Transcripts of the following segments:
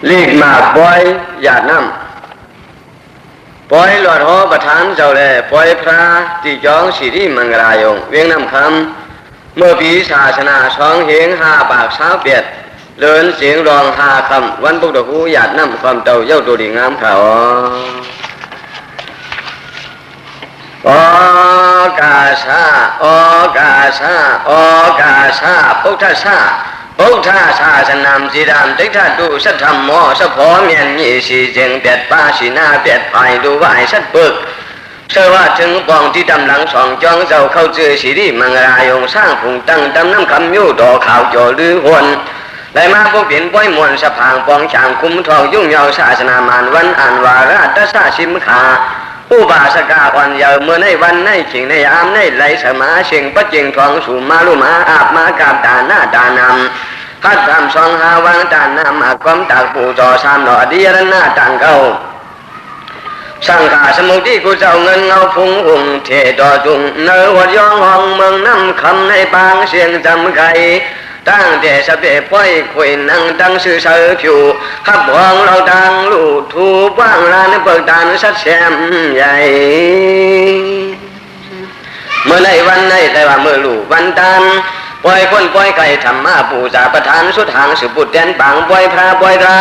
ลีกมาปล่อยหยาดน้ำปล่อยหลอดหอประธานเจ้าแลปล่อยพระติจองสิริมังรายงเวียงน้ำคำเมื่อปีศาสนา2 เหง5 ปาก20 เปียดเลินเสียงร้อง5 คำวันพุกดอกหูหยาดน้ำความเต่าเย้าตัวดีงามเขาโอกาสาโอกาสาโอกาสาพุทธศาพุทธศาสนามสีดำติทัดดูสัทธรรมโมสัพพเมียนยี่สีเจงเปียดป้าสีหน้าเปียดภายดูไหวสัตปึกเชื่อว่าถึงปองที่ดำหลังสองจองเจ้าเข้าเจอสีดีมังรายงสร้างผงตั้งดำน้ำคำยู่ต่อข่าวโจลือหวนได้มาพบเปลี่ยนป้อยมวลสะพางปองช่างคุ้มทองยุ่งยาวศาสนามานวันอ่านวาระตสาชิมขาอุบาสกาอ่อนเยาว์เมื่อในวันในขิงในยามในไหลสมาเชียงปัจจิงทองสู่มาลุมาอาบมากาบตาหน้าตานำพัดทำ2 หาวังตานำอาความตากปูต่อ3 หน่อดีรนาต่างเก่าสังขาสมุทิกูเจ้าเงินเงาพุงหุ่งเทต่อจุงเนื้อวัดยองห้องเมืองน้ำคำในปางเสียงจำไก่ตั้งแต่สเปป้อยคุยนั่งตั้งสื่อเสือผิวขับหองเราดังลูกทูบ้างลานเปิดตานสัดแซมใหญ่เมื่อในวันในแต่ว่าเมื่อลูกวันตันปล่อยคนปล่อยไก่ธรรมะปูจาประทานสุดทางสืบบุตรแดนปังปล่อยพระปล่อยรา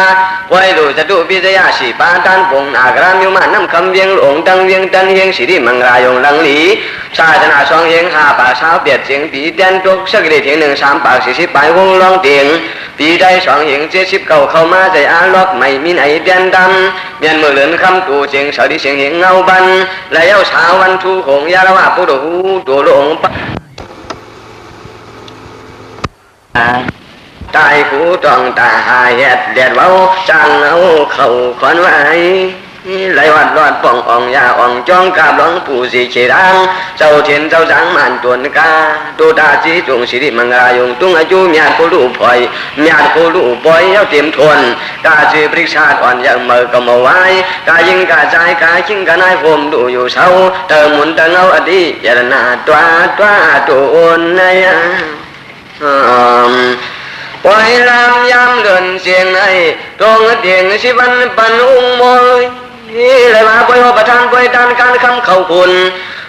ปล่อยดูจะดูพิจยาสีปาตันปงอากรามยุมาน้ำคำเวียงหลงตังเวียงตันเฮียงสิริมังรายงลังหลีศาสนา2 เหง5 ปาก20 เปียดเสียงปีแดนตุกสักเดียง1 3 ปาก40 ปลาย วงลองเตียงปีได้2 เหง70 เข้ามาใจอาล็อกไม่มีไหนแดนดำเมียนมือเหลือนคำตูเสียงเสาดีเสียงเหงเงาบันแล้วเช้าวันทูหงยาละว่าปุโรหูตัวหลงตายกูต้องตาหายแดดเว้าจังเอาเข้าขอนไว้ไหลวัดรอดป่องอ่องยาอ่องจ้องกาบหลงปู่สีเฉดังเจ้าเทียนเจ้าสังมันตวนกาตูตาจีจงสิริมังรายงตุงอายุเมียดผู้ลูกปล่อยเมียดผู้ลูกปล่อยเอาเตรียมทวนกาจีปริชาอ่อนยังเมื่อก็มาไว้กายิงกาใจกาชิงกานายผมดูอยู่เศร้าเติมหมุนเติมเอาอดียานาตัวตูนนายปล่อยลำยำเดินเสียงไอ้ตรงเตียงสิบันปันอุ้งมอยเลยมาปล่อยหัวประทานปล่อยตานการคำเข้าคุณ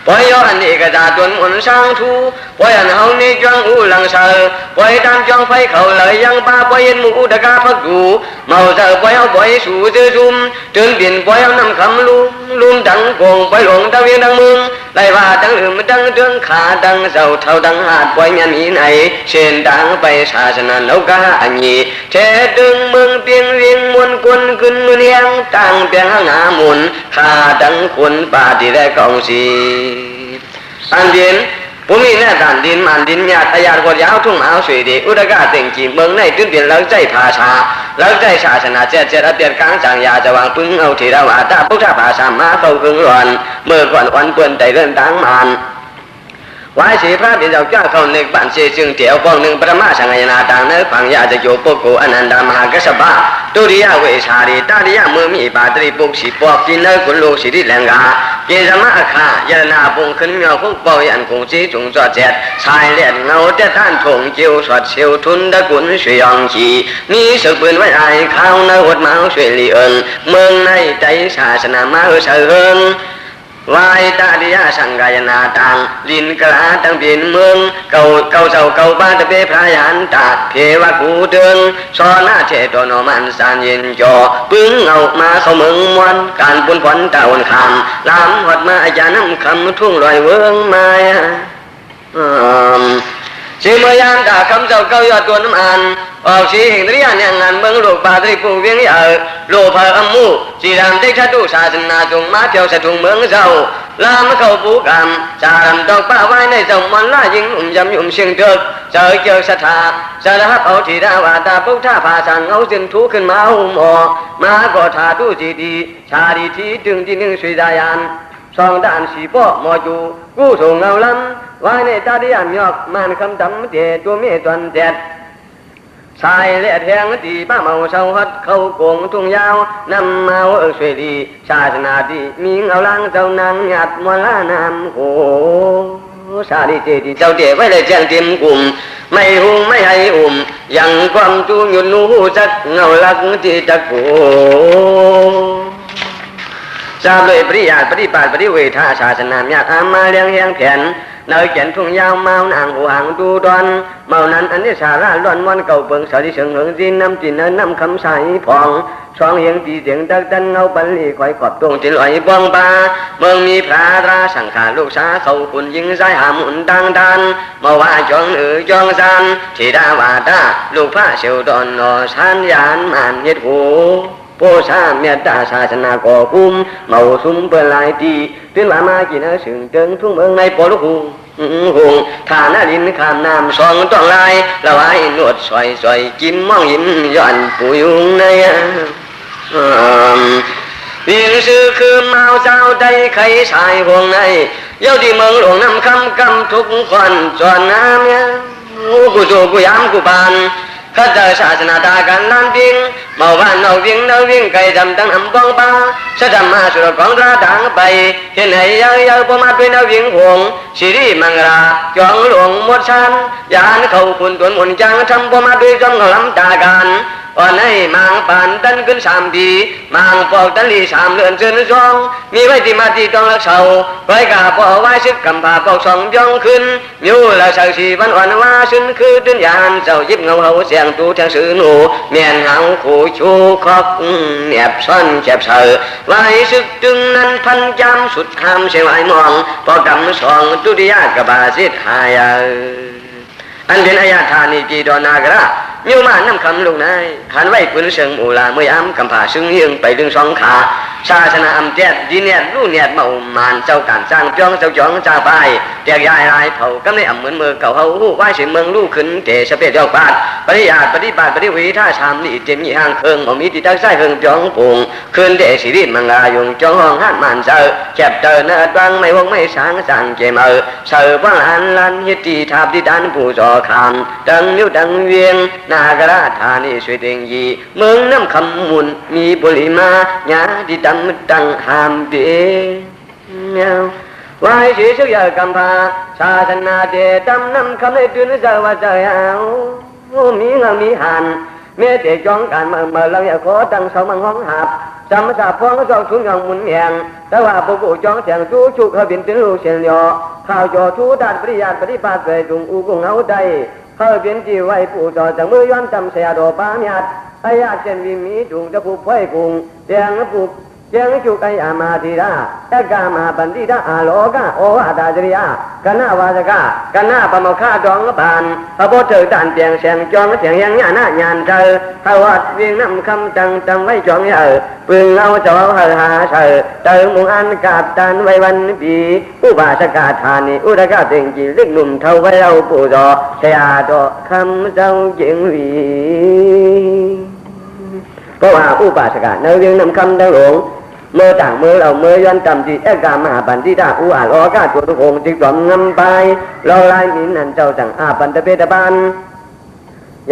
ปล่อยย้อนนี่กระดาษตัวหมุนสร้างทูปล่อยอันเฮานี่จ้องอูหลังเสือปล่อยตามจ้องไฟเขาเลยยังป้าปล่อยเย็นหมูตะกาพักดูเมาเสือปล่อยเอาปล่อยสู่เจอจุ่มเดินเปลี่ยนปล่อยเอาน้ำคำลุ่มดังโกงปล่อยหลงตะเวียนดังมึงไล่ว่าดังอื่นดังเดืองขาดังเสาเท่าดังหาดปล่อยเมียนีไหนเช่นดังไปศาสนาเล่ากาอันนี้เทดึงเมืองเปียงเวียงมวลกุนขึ้นเนียงตั้งเปียงหามุนขาดังคนป่าที่ได้กองสีอันเดียนผู้มีหน้าด่านดินมันดินหยาดอยาดกดยาวทุ่งเอาสวยดีอุดกาเต่งจีเมืองในตื้นเปลี่ยนเลิกใจภาษาเลิกใจศาสนาเจ็ดเปลี่ยนกลางจางยาจะวางปึ้งเอาที่เราอาตาพุทธภาษามาเข้าครึ่งร้อนเมื่อก่อนวันเปื่อนใจเริ่มตั้งมันวายสีพระเป็นเจ้าเจ้าเขาหนึ่งบ้านเสียจึงเถี่ยวกองหนึ่งประมาสังยนาต่างเนื้อฝังยาจะโยปุกุอนันดามหากษัตริย์ตุริยาเวชารีตาริยาเมื่อมีบาตรีปุกสีปอกกินเนื้อกุลโลสิริแรงกาเกณฑ์สมาขายานาปุงขึ้นเงาคุกเป่ายันคงสีจงจอดแจดชายเลียนเงาแต่ท่านถงเจียวสอดเชียวทุนตะกุนสวยองชีมีสืบปืนไว้ไอ้ข้าวเนื้อหดเมาสวยลีเอิญเมืองในใจศาสนามาเสริญวายตาดิยาสังกายนาตังลินกลาตั้งเปลี่ยนเมืองเก่าเจ้าเก่าบ้านตะเปพระยันตาเพวะกูเดิงซอหน้าเทตโนมันสานเย็นจอปึ้งเอามาเข้าเมืองมวนการปุ่นผลตาวันคำลำหดมาอาจารย์น้ำคำทุ่งลอยเวิงมาสีเมื่อยานตาคำเจ้าเก่ายอดตัวน้ำอันออกสีหิงริยานยังงานเมืองโลกบาตรีปูเวียงยาโลภะอัมมูสีดำได้ชัดดูศาสนาจงมาเที่ยวสะทุงเมืองเจ้าลามเข้าปูกรรมจารำตอกป้าไว้ในสมวันล่ายิงยำยุ่มเชียงเถิดเจอเกี่ยวศรัทธาสารพัดเอาทีดาวาตาพุทธาภาสังเอาจึงทุขึ้นมาหุ่มหอมาก็ทาดูจีดีชาดีทีจึงที่หนึ่งสุดายันสองด้านสีป้อมอจูกู้ส่งเงาล้ำไว้ในตาดิยามยอกมันคำดำเจตัวเมียตวนแจดชายเละแทงตีป้าเมาเศร้าฮัดเข้าโกงทุ่งยาวนำมาสวยดีศาสนาดีมีเงาล้างเจ้านางหยาดมลานามโหชาดีเจดีเจ้าเจไว้เลยแจ้งเตรียมกลุ่ม ไม่หุ่มไม่ให้ยังความจูหยุดรู้จักเงาลักที่ตะโกทราบเลยปริญาปฏิบัติปฏิเวทาศาสนาญาติอามาเลี้ยงแหงแผนเนยเขียนทุ่งยาวเมานางหัวหางดูดอนเมานั้นอันนี้สาระล้วนวันเก่าเบิ่งสาธิเชิงเหิงจีนน้ำจีนน้ำคำใสพองช่องเหียงตีเสียงตักตันเงาบันลีคอยขอบตรงจิลอยบองปาเมืองมีพระราสังขาลูกสาเขาคุณยิงสายหามุนดังดันมาว่าจองจองซานที่ดาวาตาลูกพระเสียวดอนนอชันยานมันเย็ดหูโพชาเมตตาศาสนาก่อคุ้มเมาซุ่มเปิดลายตีตื่นมากินสึงเติงทุ่งเมืองในปอลูกหูหงฐานาดินข้ามน้ำสองต้องลายละไว้นวดสอยจิ้มมองยิ้มย้อนปุยงในวิงซื้อคือเมาเจ้าใจใครสายห่วงในเย้าที่เมืองหลวงน้ำคำกำทุกคนจวนน้ำเนี่ยกูสู้กูย้ำกูบานข้าเจอศาสนาตากันล้านพิงเมาบ้านเนาวิ่งไก่ดำตั้งหำบองป้าสะจำมาสุดของราดังไปเห็นให้ยาวพอมาเป็นเนาวิ่งห่วงสิริมังราจองหลวงหมดชันยานเขาคุณตัวหมุนจังทำพอมาด้วยจอมเขาล้ำตากันอ่อนให้มางป่านตันขึ้น3 ทีมางปอกตันลี3 เดือนเชิญซองมีไว้ที่มาที่ต้องรักเสาไว้กาปอไว้ซึกกำผาปอก2 ย่องขึ้นมิวละเสาสีวันอ่อนว่าซึนคือตื่นยานเจ้ายิบเงาเฮาเสียงตูแทงซื้อหนูเมียนหางขู่ชูคอกเนียบซ่อนเจ็บเสือไว้ซึกจึงนั้นพันจำสุดคำเสียงไหวมองพอกำ2 ตุติยากบาสิทหายอันเป็นอายาธานิจีดอนากระมิวมาน้ำคำลูกนายหันไว้ปืนเชิงมูลาเมื่อย้ำกำผ่าซึ่งยืงไปดึง2 ขาศาสนาอำแจดดีเนียดลู่เนียดเมามานเจ้าการสร้างจ้องเจ้าจ้องจ่าไปแจกยายลายเผากำในอ่ำเหมือนมือเก่าเฮาหู้ไหว้สิเมืองลู่ขึ้นเตะสเปดยอกบาดปฏิญาณปฏิบัติปฏิวิท่าชามนี่เจมีห่างเคิงบ่มีติดตั้งใส่เคิงจ้องปุ่งขึ้นเตะสิริมังลายงจ้องห้องหันมันเสือแคบเตอเนื้อตังไม่วงไม่สางสั่งเจมเสือว่างอันลันยิตีทับที่ดันผู้จอคำดังนิ้วดังเวียงนากระธานีสวยเตียงยีเมืองน้ำคำมุนมีบุริมาญาที่ดำตั้งหามเดียวไว้ชีสุยกำพาศาสนาเดตำน้ำคำให้ตื่นเจ้าว่าเจ้ามีเงามีหันเมื่อเด็กจ้องการเมื่อเราอยากขอตั้งเสามังห้องหับจำสาพวงก็จองชุนยองมุนเมียงแต่ว่าพวกกูจ้องเสียงจู้ชุกเขาบินถึงลูกเชียนยอข้าวจอชูดัดปริยาปฏิบัติไปจุงอูกุงเอาใจเขาเป็นจีไว้ผู้จอจากมือย้อนจำเสียดอปามีอัดไอ้ยาเจนวิมีจุงจะผูกไว้กุงเสียงผูกเสียงจุกไอ้อามาธีระเอกามาบันดิดาอาโลกาโออาดาจริยากันนาวาสกากันนาปมฆาดองบานพระพุทธด่านเตียงเสียงจองเสียงยังญาณญาณเธอพระวัดเวียงน้ำคำจังไว้จองเยอะปึงเอาเจ้าหาเธอเติมมุงอันกาบตันไว้วันปีอุบาสกาธานีอุตกาเต็งจีลึกหนุ่มเท่าไว้เราปู่จอเสียดอคำเจ้าเจียงวีเพราะว่าอุบาสกาเนื้อเวียงน้ำคำดังหลงเมื่อต่างเมื่อเราเมื่อย้อนจำที่เอกามาบันทิดาอุอาโลกาตัวทุกองจิตจอมงำไปเราลายมินนันเจ้าจังอาปันตะเปตะบัน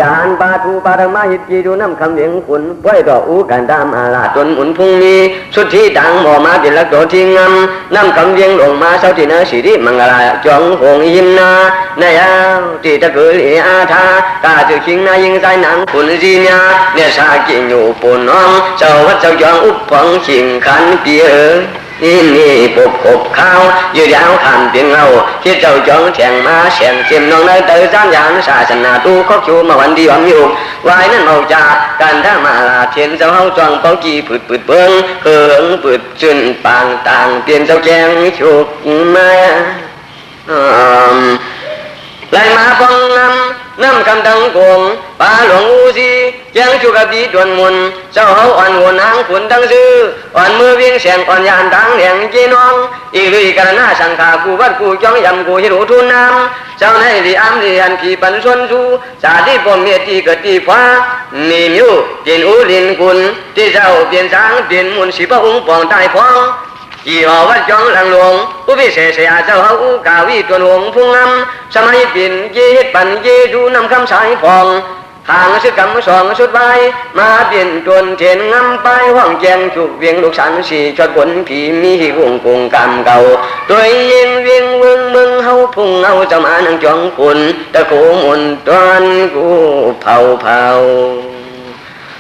ยานปาทูปาธรรมาหิตจีดูน้ำคำเลี้ยงขุนไว้ดอกอูกันตามอาลาจนหมุนพุ่งมีสุดที่ดังหมอมาเป็นลักโดทิ้งงำน้ำคำเลี้ยงลงมาเสาที่นาสิริมังลาจองหงยิมนาในยาวที่ตะเกือลีอาทากาจุชิงนายิงใจหนังขุนจีญาเนี่ยชากินอยู่ปุ่นน้องเจ้าวัดเจ้าจองอุปผงชิงขันเปียนี่ปบกบข้าวยืดยาวขานเพียงเอาที่เจ้าจองแข่งมาแข่งเจียมน้องในเตยจ้านยานศาสนาตู้ข้อชูมาวันดีวันอยู่วายนั่นเอาจากการท่ามาลาเทียนเจ้าเฮาจองเป้ากีผืดเบิ้งเขิงผืดจุนปางต่างเปลี่ยนเจ้าแกงฉุกมาไล่มาฟังน้ำคำดังกงป่าหลวงอูซียังชุกบีดวนมุนเจ้าเฮาอ่อนหัวนางขุนดังซื้ออ่อนมือวิ่งเสียงอ่อนยานดังแหงจีน้องอีลุยกระนาสังขากูวัดกูจ้องยำกูหิรูทุนน้ำเจ้าในดีอัมดีอันผีปันชนชูสาธิปมเมียตีเกิดตีฟ้านี่มิวเปลี่ยนอูลินกุลที่เจ้าเปลี่ยนช้างเปลี่ยนมุนสีพระองค์ปองใต้พ้องยี่ห้อวัดจองหลังหลวงผู้พิเศษเสียเจ้าเฮากาวีตัวหลวงพุ่งน้ำสมัยปิ่นยีปันยีดูนำคำสายฟอง ทางสุดกำสองสุดใบมาเปลี่ยนตวนเทียนงำไปห้องแจงจุกเวียงลูกสันสีชดขนผีมีวงกงกำเก่าตัวยิงเวียงเมืองเมืองเฮาพุ่งเอาจะมานังจองคุณตะโขมุนตอนกูเผา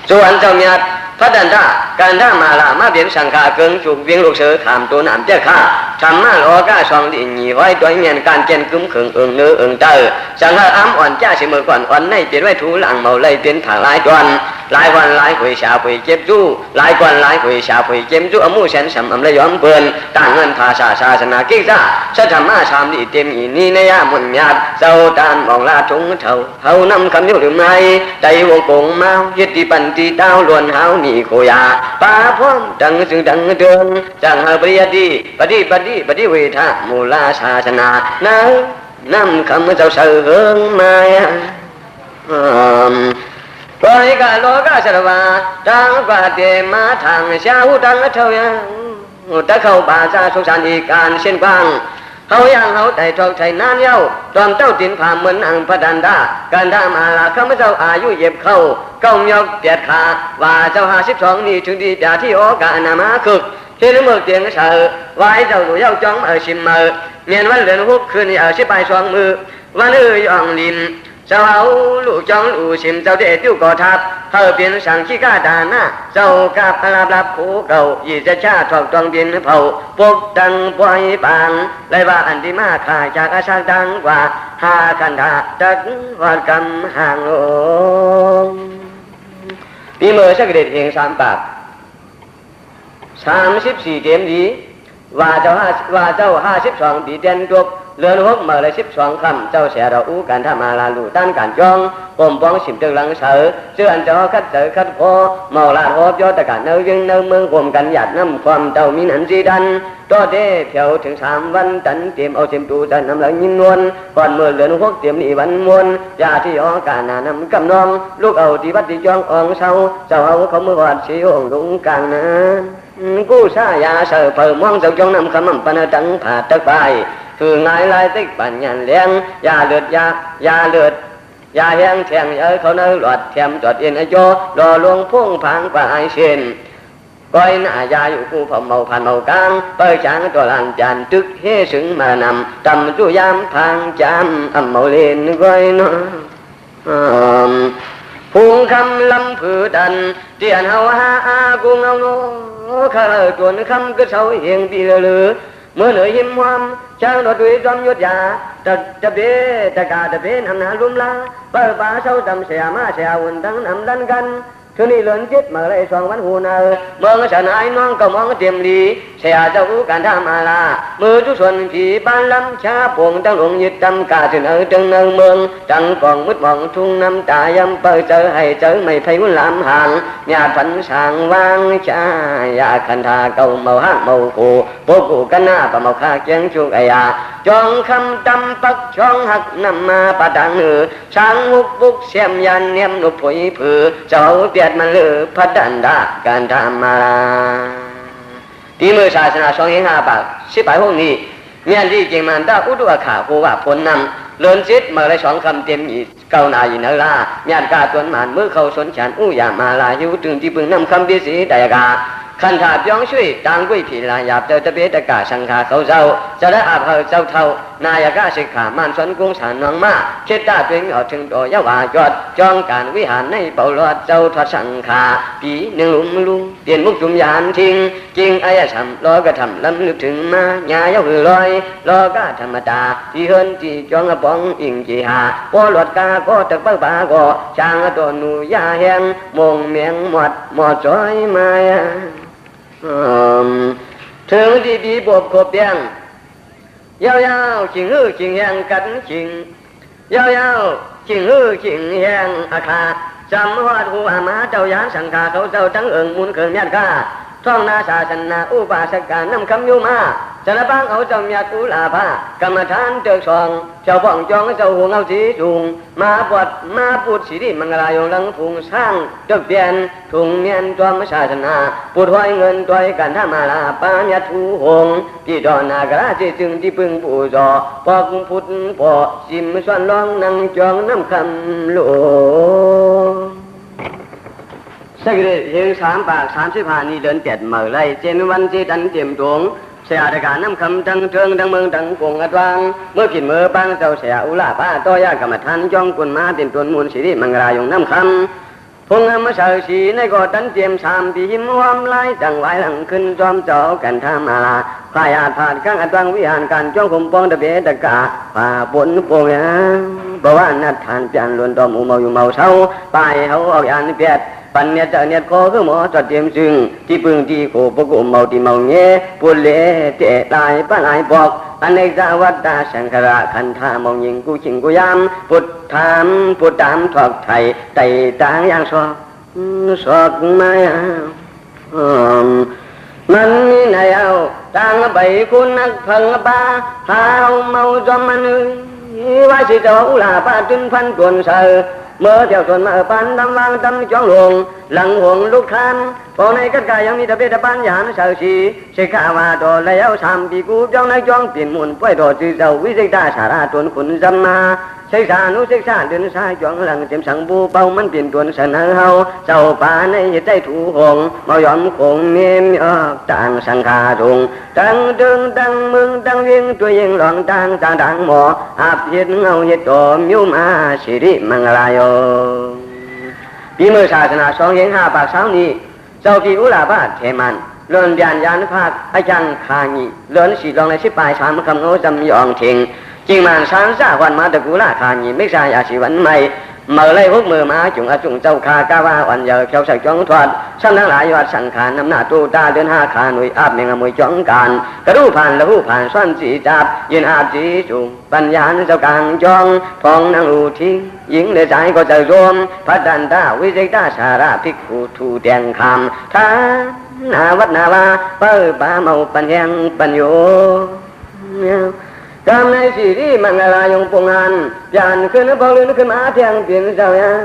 ส่วนเจ้าเมียพระดันดาการท่ามาละมาเปลี่ยนสังฆาเกิงจุกเวียงลูกเสือขามตัวน้ำเจ้าข้าทำมาล้อก้าสองดีหนีไว้ตัวเมียนการเจนกึ้มขึงเนื้อเตอสังฆาอ้ำอ่อนจ้าสิมือก่อนอ่อนในเปลี่ยนไว้ถูหลังเมาเลยเป็นผ่าลายจวนหลายวันหลายขุยชาขุยเจ็บจู้หลายวันหลายขุยชาขุยเจ็บจู้อมูเซนสำอำเลยย้อมเปินต่างเงินภาษาศาสนากิซ่าสัทธรรมาชามดีเต็มอีนี่ในยามุนญาติเจ้าตานมองลาทงเท่านำคำนิ้วหรือไม่ใจวงกงเมายึดตีปันตีเต้าล้วนหาวหนีโคยาป้าพร้อมดังซึ่งดังเดินจังหาปริยดีปฏิเวทามูลาศาสนานะนำคำเจ้าเสือมาปล่อยกาโลกาสรวาดังกว่าเตมาทางเช้าดังเท่ายังตะเข้าป่าซาสุสานอีการเส้นกว้างเขาย่างเขาแต่ทองไทยนานเย้าตอนเจ้าตินผ่าเหมือนอังพดันดาการทำมาละข้าพเจ้าอายุเย็บเข้าเก้ายกเปียดขาว่าเจ้า52นี่ถึงดีจ่าที่โอกานามาคึกเห็นเมื่อเตียงเสือไว้เจ้าดูเย้าจ้องชิมเมียนวันเดือนหุบคืนนี่สิไปสองมือวันย่องลินเจ้าเอาลูกจ้องลูกชิมเจ้าเด็ดอยู่ก่อทับเธอเปลี่ยนสั่งขี้กาดาหน้าเจ้ากับพลาบลับผูเก่ายี่จะชาถอกตองเปลี่ยนเผาปกดังปล่อยบางเลยว่าอันที่มาขาจากอาชาดังกว่าหาคันดาจักวัดกำห่างโองปีเมื่อสักเด็ดเอง3 ปาก34เต็มดีว่าเจ้า52ปีเต็มจบเรือนหกมาเลย12 คำเจ้าเสียเราอู้การทำมาลาลูต้านการจ้องปมป้องสิมตึงหลังเสือเชื่ออันเจ้าคัดเสือคัดพอเมาลาดหอบยอดตะการเนื้อยังเนื้อเมืองรวมกันหยาดน้ำความเจ้ามีหนันสีดันต่อเด้เพียวถึง3 วันตันเตรียมเอาเต็มตูแต่น้ำไหลยินนวลก่อนเมื่อเรือนหกเตรียมนี่วันมวลยาที่ออกการนำกำนองลูกเอาที่วัดที่จ้องอ่องเศร้าเจ้าเอาเขาเมื่อวัดสีองลุงกลางนั้นกู้ซายาเสือเปิดมองเจ้าจ้องนำคำปันตังผาตะไปคือไงลายติ๊กปัญญาเลี้ยงยาเลือดยาแห้งแทงเขาเนื้อหลอดแถมจอดเอ็นไอโจรอลวงพุ่งพังป่าไอเชนก้อยหน้ายาอยู่กูผมเมาผ่านเมากลางเปิดช้างตัวลานจานตึกเฮสึงมานำตำจุยามพังจามเมาเล่นก้อยน้พุงคำลำผือดันเตียนเฮาหาอากูเงาโนข้าจวนคำก็เสาเฮียงปีเลือเมื่อเหนื่อยหิมความช่างรถด้วยจอมยุทธยาตะเบตะกาตะเบนอำนาจลุ่มลาเปิดป่าเสาจำเสียมาเสียวุ่นทั้งนำดันกันคืนนี้เลื่อนจิตมาเลย2 วันหูนาเมืองฉันไอ้น้องก็มองเตรียมดีเสียเจ้าการทำมาลามือทุกส่วนผีบ้านลำชาพวงตั้งหลงยึดจำกาถึงจึงเมืองจังกองมุดมองทุ่งน้ำตายำเปิดเจอให้เจอไม่ไพ่วุ่นลำห่างญาติพันสางวางชายาคันธาเก่าเมาห้างเมากูโปกูกันหน้าปะเมาคาเกียงชุกไอยาจองคำตำปักช่องหักนำมาปะดังหือช้างหุบบุกเสียมยันเนียมนุบผุยผือเจ้าเปียดมันลือพัดดันดาการทำมาที่มือศาสนา2 5 ปาก18 ห้องนี้เมียนที่จริงมันได้อุดวขาผู้ว่าผลนำเลินจิตมาเลย2 คำเต็มอีเก้านายินลาเมียนกาตวนหมานมือเขาสนฉันอู้ยามาลาอยู่ถึงที่พึงนำคำพิสีดายกาคันถาบย้องช่วยต่างกุ้ยผีลายหยาบเจอตะเบตะกาสังขาเขาเจ้าจะได้อาบเขาเจ้าเท่านายกาศิกขามันสนกุ้งสานน้องมาเชิดตาตัวออกถึงตัวยาวายอดจองการวิหารในเป่าลอดเจ้าทอดสังขาปีหนึ่งลุงเปลี่ยนมุกจุ่มยานทิ้งจริงอายะทำรอกระทำลำลึกถึงมาญาเย้าหือลอยรอกาธรรมดาที่เฮินที่จองกระป๋องอิงจีหาพอหลอดกาก็ตะเปิ้ลปาก็ช่างตัวหนูยาแห้งมงเมียงหมดจอยมาถึงที่ดีบวบขบยังยาวๆจิงหื้อจิงแหงกันจิงยาวๆจิงหื้อจิงแหงอาคาจำวัดหัวมาเจ้ายานสังฆาเขาเจ้าทั้งมุนเกินญาติข้าท่องนาศาสนาอุบาสการนำคำยุมา จะนับบ้างเอาจำยาตุลาภากรรมฐานเจอสองเจ้าพ่องจองเจ้าห่วงเอาสีจุงมาปวดมาพูดสีดีมังลายงลังพุงสร้างเจ้าเปลี่ยนถุงเมียนจอมศาสนาปูดห้อยเงินตัวกันท่ามาลาปามยาทูหงที่ดอนนากราที่จึงที่พึ่งผู้จอปอกพุทธปอจิมส่วนร้องนั่งจองน้ำคำหลวงสักเดือน3 ปาก35นี้เดือน7เมื่อไรเจนวันที่ดันเตรียมตวงเสียอาการน้ำคำทั้งเทิงทั้งเมืองทั้งกงอัดวางเมื่อกินเมื่อปังเจ้าเสียอุลาป้าต่อยากรรมฐานจ้องกุนมาเป็นตัวมูลสีดีมังรายงน้ำคำพงมาเสยสีในกอดันเตรียม3ปีหิมความไล่จังไว้หลังขึ้นจอมเจ้ากันทามาลาพายาผ่านข้างอัดวางวิหารการจ้องคุมปองตะเบตะกะป่าบนโปงบอกว่านัดทานเปลี่ยนล้วนตอมอุโมอยู่เมาเศร้าไปเขาออกยานเปียดปัญญาเจเนียคอคือหมอจัดเตรียมซึ่งที่พึ่งที่โคปกุมเมาที่เมาเงี้ยปุเลเตะตายป้าลายบอกอันในสวัสดาสังขารขันธามองยิงกูชิงกูยามพุทธามพุทธามถอกไทยไต่ต่างอย่างสอกมามันมีในเอาต่างใบคุณนักพังบ้าหาวเมาจอมมันว่าสิเจ้าอุลาป้าจึงพันกวนเสือเมื่อเที่ยวส่วนมาปันดำวางดำจ้องหลวงหลังห่วงลูกคันพอในกัดกายยังมีตะเบตะปันยานเสือสีเสกาวาโดแล้ว3 ปีกูจ้องในจ้องเปลี่ยนมุนป่วยโดดจืดเจ้าวิเศษตาสาราตนขุนจำมาเสกสานุเสกสาเดินสายจ้องหลังเต็มสังบูเป่ามันเปลี่ยนตัวเสนอเฮาเจ้าป่าในใจถูหงเมายอมคงเมียมต่างสังขาทงตั้งดึงตั้งมึงตั้งเวียงตัวยิงหลองตั้งต่างหมออาบเห็ดเงาเห็ดโตมิวมาสิริมังลายปีมือศาสนา2 เย็น5 ปาก3นี้เจ้าพี่อุลาบาเทมันเลื่อนยานยานภาคอาจารย์คางีเลื่อนสีลองใน10 ปลาย3 คำโน้จำยองเทงจริงมันสารสาวันมาตะกุลาคางีไม่ใช่อาชีวันใหม่เมื่อไรพวกมือมาจุงอาจุงเจ้าคากาวาอ่อนเยอะเขียวใส่จ้องทอดซ้ำทั้งหลายวัดสังขารน้ำหน้าตู้ตาเดิน5 ขาหนุ่ยอาบเมงมวยจ้องการกระดูผ่านละหูผ่านซ้อนสีจับยืนอาบสีจุงปัญญาเจ้ากลางจ้องทองนางรูทิ้งหญิงในใจก็จะรวมพัดันตาวิเศษตาสาราภิกขุทูแดงคำท่านาวัดนาวาเปิดป่าเมาปัญญงปัญโยกำในสีดีมังลายงปงอันยานขึ้นพอลื่นขึ้นมาเทียงเปลี่ยนเจ้ายัง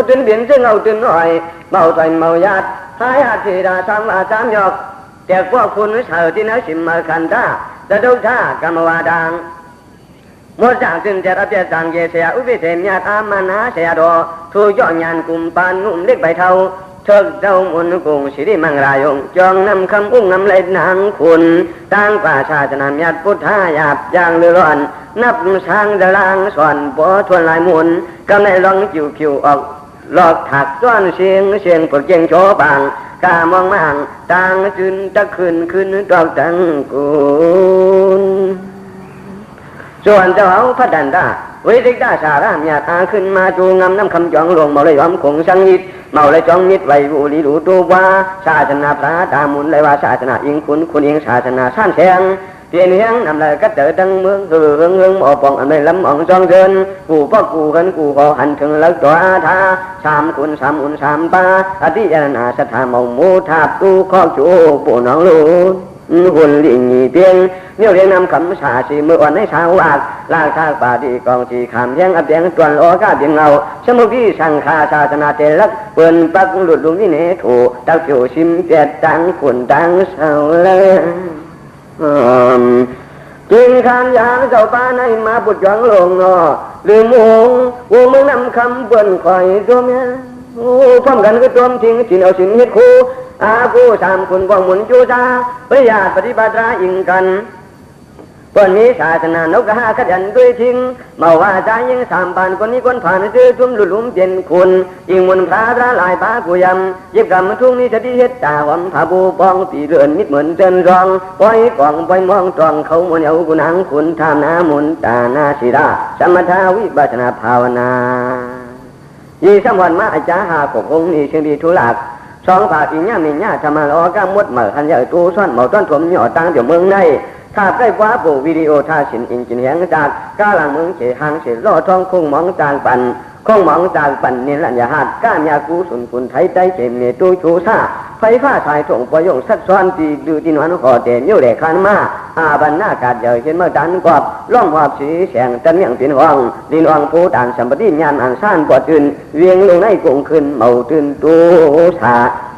ตื่นเปลี่ยนเจ้าเอาตื่นหน่อยเมาใจเมาญาติหายอาทิดา3 ยอกแต่พวกคุณเสือที่นักสิมมาขันท่าจะดูท่ากรรมวาดังหมดจากจึงจะรับเจสังเยเสียอุปิเสมญาตามานาเสียดอทูย่อยานกุมปานนุ่มเล็กใบเทาเถิกเจ้ามุนกุงสิริมังรายงจองนำคำอุ้งนำไหลนางคุณตั้งป่าชาจะนำยัดพุทธาหยาบยางเรือร้อนนับช้างจะลางสอนปอทวนลายมุนกำในลองจิวคิวออกหลอกถักซ้อนเสียงปวดเจียงโชบางกามองมังต่างจืนตะขึ้นดอกตังกุนส่วนเจ้าเอาพัดดันตาวิสิกตาสารามญาตาขึ้นมาจูงำน้ำคำจองหลวงเมาเลยยอมคงสังยิตเมาเลยจองมิดไว้บุรีดูตัวว่าศาสนาพระตามุนเลยว่าศาสนาอิงคุณอิงศาสนาสั้นแสงเตียนเฮียงนำเลยก็เจอดังเมืองเฮืองหมอปองอันไม่ล้ำอ่องจองเดินกูพ่อกูกันกูขอหันถึงแล้วตัวอาทา3 คุณ3 อุ่น3 ปาอธิยานาสถามองมูทาบตู้ข้อจูปูน้องลูหุ่นลิงเตียงเมี่ยวเรียงนำคำสาสีมืออ่อนให้สาวอาดลากทากป่าดีกองสีขามแยงอับแยงตวนโอก้าเบียงเงาสมุทรีสังฆาศาสนาเตลักเปิ่นปักหลุดลุงนี่เนถูตักผิวชิมเปียดตังขุนตังเสาเลยจึงขานยางเจ้าป้าในมาปุดจองลงนอลืมวงมึงนำคำเปิ่นคอยตัวเมียพร้อมกันก็ตัวมทิ้งสินเอาสินเฮ็ดคู่อากู3 คุณกองหมุนจูซาปริยาปฏิบัติราอิงกันเปิ่นมีศาสนานกหาขัดยันด้วยทิ้งเมาว่าใจยิง3 ปานคนนี้คนผ่านซื้อทุ่มหลุมเปลี่ยนคุณอิงมุนพระพระลายป้ากูยำยิบกำมันทุ่งนี้จะดีเฮ็ดตาหวำผาบูปองตีเรือนมิดเหมือนเดินรองปล่อยกล่องปล่อยมองตรองเขามวนเอากุนังคุณทามนามุนตานาศิราสมถาวิปัสสนาภาวนา3 วันมาอาจารย์หาขององค์นี้เชิงดีทุลัก2 ภาคอีกมีญาธรรมะล้อก้ามดเหมือขันใหญ่ตู้ซ่อนเหมาต้นถมหย่อตังเดี๋ยวเมืองในถ้าได้คว้าปูวิดีโอท่าสินอินจินแหงจากก้าหลังเมืองเฉยหางเฉยล่อท้องคงมองจางปันคงมองจางปันเนรัญญาหัดก้ามยากูสุนคุณไทยใจเฉยเนตู้ชูซาไฟฟ้าสายส่งประโยงสัดซ้อนตีดูดินวันขอเด่นโยเดคานมา บันหน้ากาดใหญ่เช่นเมื่อดันกอบล่องหอบสีแสงจันยังเปลี่ยนห้องดินอ่องผู้ต่างสัมปติญาณอ่านซ่านปวดตื่นเวียงลงในกุ้งขึ้นเมาตื่นตูสา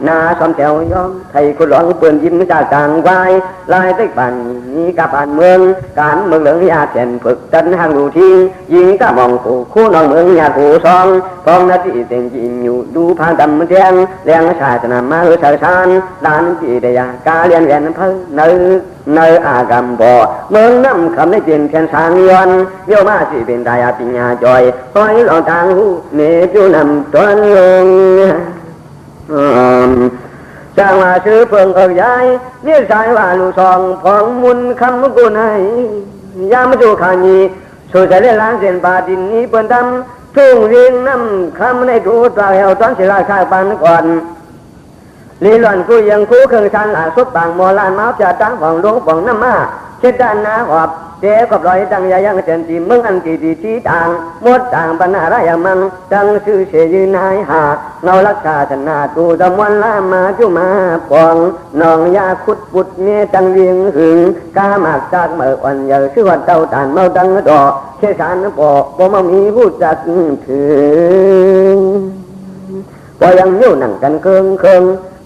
นาซ้อมแถวยอมไทยคนหลวงเปื่อนยิ้มจากต่างวายลายติ๊กปันนี้กับบ้านเมืองการเมืองเหลืองยาเช่นฝึกจันห่างดูทิ้งยิงตามองคู่นองเมืองยาคู่ซองพองนาทีเต็งจีนอยู่ดูพางดำเทียงแรงชาตินามาเสานด้านจีเดียกาเลียนแวนเพิ่งในอากรรมบ่เมืองน้ำคำในเปลี่ยนแทนสางย้อนโยมาสิเป็นดายาปิญญาจอยคอยหลอกทางหูเนจูนำตัวลงจางว่าซื้อเพิ่งย้ายนี่สายว่าลูซองพองมุนคำกุนให้ยามจูขานีสู่ใจเล่นล้างเส้นป่าดินนี้เปิ้นดำทุ่งเรียงน้ำคำในทูตราเหวตอนสิลาข้าวปานก่อนลีหล่อนกูยังคู่เครื่องชันหลาซุปบางโมลานมาจะตั้งฝั่งลงฝั่งน้ำมาเช็ดด้านหน้าหอบเจ๊กับรอยตั้งยายังเจนตีมึงอันตีดีที่ต่างมดต่างปัญหาไรอย่างมังตั้งชื่อเสียยืนหายหาเงาลักษาชนะตูตะวันละมาจุมาปองนองยาขุดปุดเมียจังเวียงหึงกาหมากจากเมื่อวันเยอะชื่อว่าเต้าตานเมาดังดอกเชี่ยชานปอบ่มามีผู้จักถึงก็ยังยิ้วหนังกันเคือง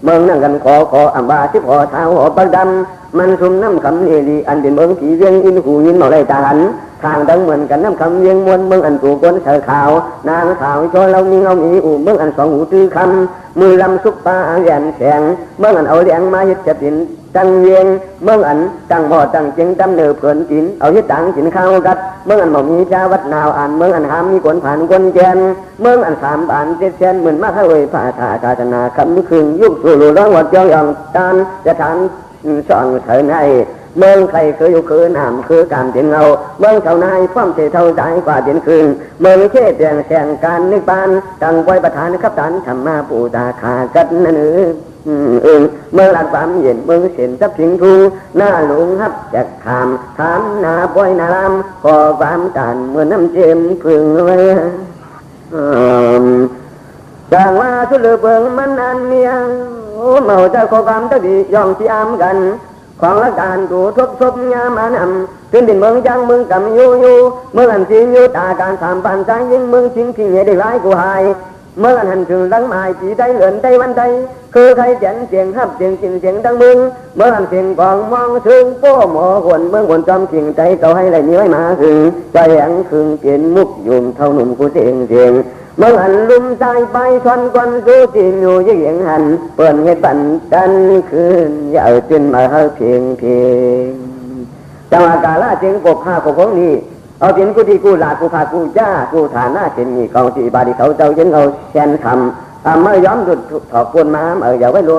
เมืองนั่งกันขออัมบาสิพอเท้าหอปักดำมันซุ่มน้ำคำเอลีอันเป็นเมืองผีเวียงอินหูยินมาไล่ตาหันทางดังเหมือนกันน้ำคำเวียงมวลเมืองอันตูกวนเสือขาวนางสาวชอเรามีอู่เมืองอันสองหูตื้อคำมือลำซุปปลาแย่นแสงเมืองอันเอาเลี้ยงมายึดจะปินจังเวียงเมืองอันจังบ่อจังเจียงดำเนือเผื่อนกินเอายึดตังกินข้าวกัดเมืองอันบ่มีชาวัดนาวอ่านเมืองอันหามมีคนผ่านคนแกนเมืองอันสามบานเจ็ดแสนเหมือนมาเข้าเลยผ่าศาสนาคำคืนยุคสู่หลวงร้องวัดยองยองตานจะทานช่องเถินให้เมืองใครเคยอยู่คืนหามคือการเตียนเงาเมืองเท่านายความเท่เท่าใจกว่าเตียนคืนเมืองเช่เตียงแสงการนึกปานตั้งไว้ประธานขับฐานธรรมาปูตาขากัดนั่นเมืองหลักความเย็นเมืองเสียนทับทิงทูหน้าหลวงฮับจากขามถามหน้าปอยหน้าลำก่อความการเมื่อน้ำเจมพึ่งไว้จางว่าสุดเบิงมันอันเมียเมาจะขอความตะดียองที่อ้ำกันของละการดูทบยามานำขึ้นดินเมืองจังเมืองกำยูเมืองอันซีนยูตาการสามปันใจยิ่งเมืองชิงที่เหตุได้ร้ายกูหายเมื่อหันถึงดังหมายจีได้เหลือนได้วันใดคือใครเสียงเสียงฮับเสียงจินเสียงดังมึงเมื่อหันเสียงกองมองถึงโป้หมอคนเมืองคนจอมขิงใจเขาให้ไรนี้ไว้มาถึงใจแหงคึงเปลี่ยนมุกยุ่มเท่าหนุ่มกูเสียงเมื่อหันลุ่มใจไปชนคนสู้จีนอยู่ยิ่งหันเปิดให้ปั่นกันคืนอย่าจินมาให้เพียงจังหวะกาลาเจียงปกผ้าปกของนี้เอาเสียงกูที่กูหลากูพากูจ้ากูฐานะเช่นนี้กองที่บาดีเขาเจ้าเย็นเอาแชนคำเมื่อย้อมดุดถอดกวนม้าอย่าไว้หล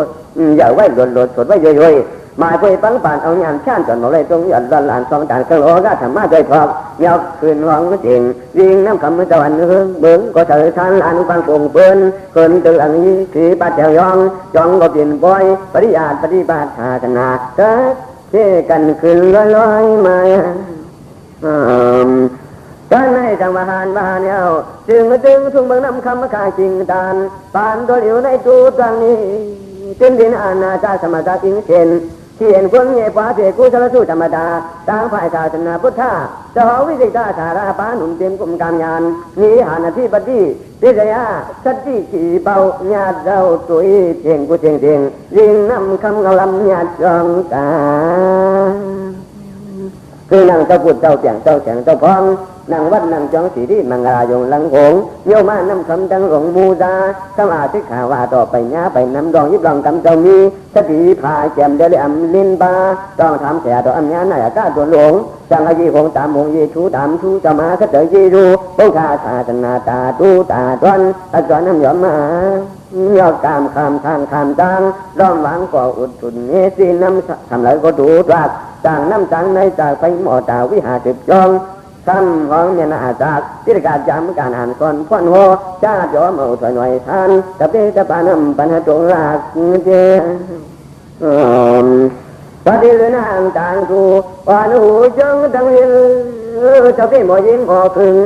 ดสดไว้ย่อยหมายไปปังป่านเอางานชาติจนหมดเลยตรงยันหลานสองจานกระโหลกธรรมะใจทอกยาวคืนวังก็จริงวิ่งน้ำคำตะวันเฮืองเบิ้งก็เถิดทันอันฟังโป่งเปิ้นคนตื่นอันนี้ที่ปัดเจ้ายองจองก็เปลี่ยนบ่อยปฏิญาณปฏิบัติศาสนาเกิดเชื่อกันคืนลอยมาการให้จังหวะหานบ้านเอาจึงทุ่งเมืองน้ำคำมาขายจริงตานปานตัวเหลียวในตูตังนี้จนดินอาณาจาสมตาอิงเชนที่เห็นคนเงียบฟ้าเพียกูสารสู้ธรรมดาตามฝ่ายศาสนาพุทธะจะหาวิสิตาสาราป้าหนุ่มเต็มกลุ่มการงานนี้หานาที่ปฏิพิจยาสัตติขี่เบาญาติเราตัวเทียงกูเทียงยิงน้ำคำกลำญาติจองตาคือนั่งเจ้าพุทธเจ้าเสียงเจ้าแสงเจ้าพองนั่งวัดนั่งจองสีที่มังกรายงหลังหงโยมาน้ำคำดังหลงมูดาสมาธิข่าวว่าต่อไปญาไปน้ำดองยิบลองกำเจ้ามีสติพาแจมเดลิอัมลินบาต้องทำแก่ต่ออัญญาณายก้าตัวหลงจังอายีคงตามหงยีชูตามชูจะมาเจอยีรูพงคาศาสนาตาตูตาตอนอัจฉริน้ำยอมมายอกกามคำทางคำตังร้องหวังก่ออุดทุนเนสีน้ำทำไรก็ดูรักต่างน้ำจังในจากไปหมอตาวิหารจองคำของเมียนาจากที่การจำการอ่านก่อนพ่นหัวจ้าจ่อเมาถอยหน่อยทานตะเปตะปานำปัญหาตรงหลักเจ้ปฏิเสธนางต่างกูวานหูจังดังเฮเจ้าพี่หมอยิ้มหอพึง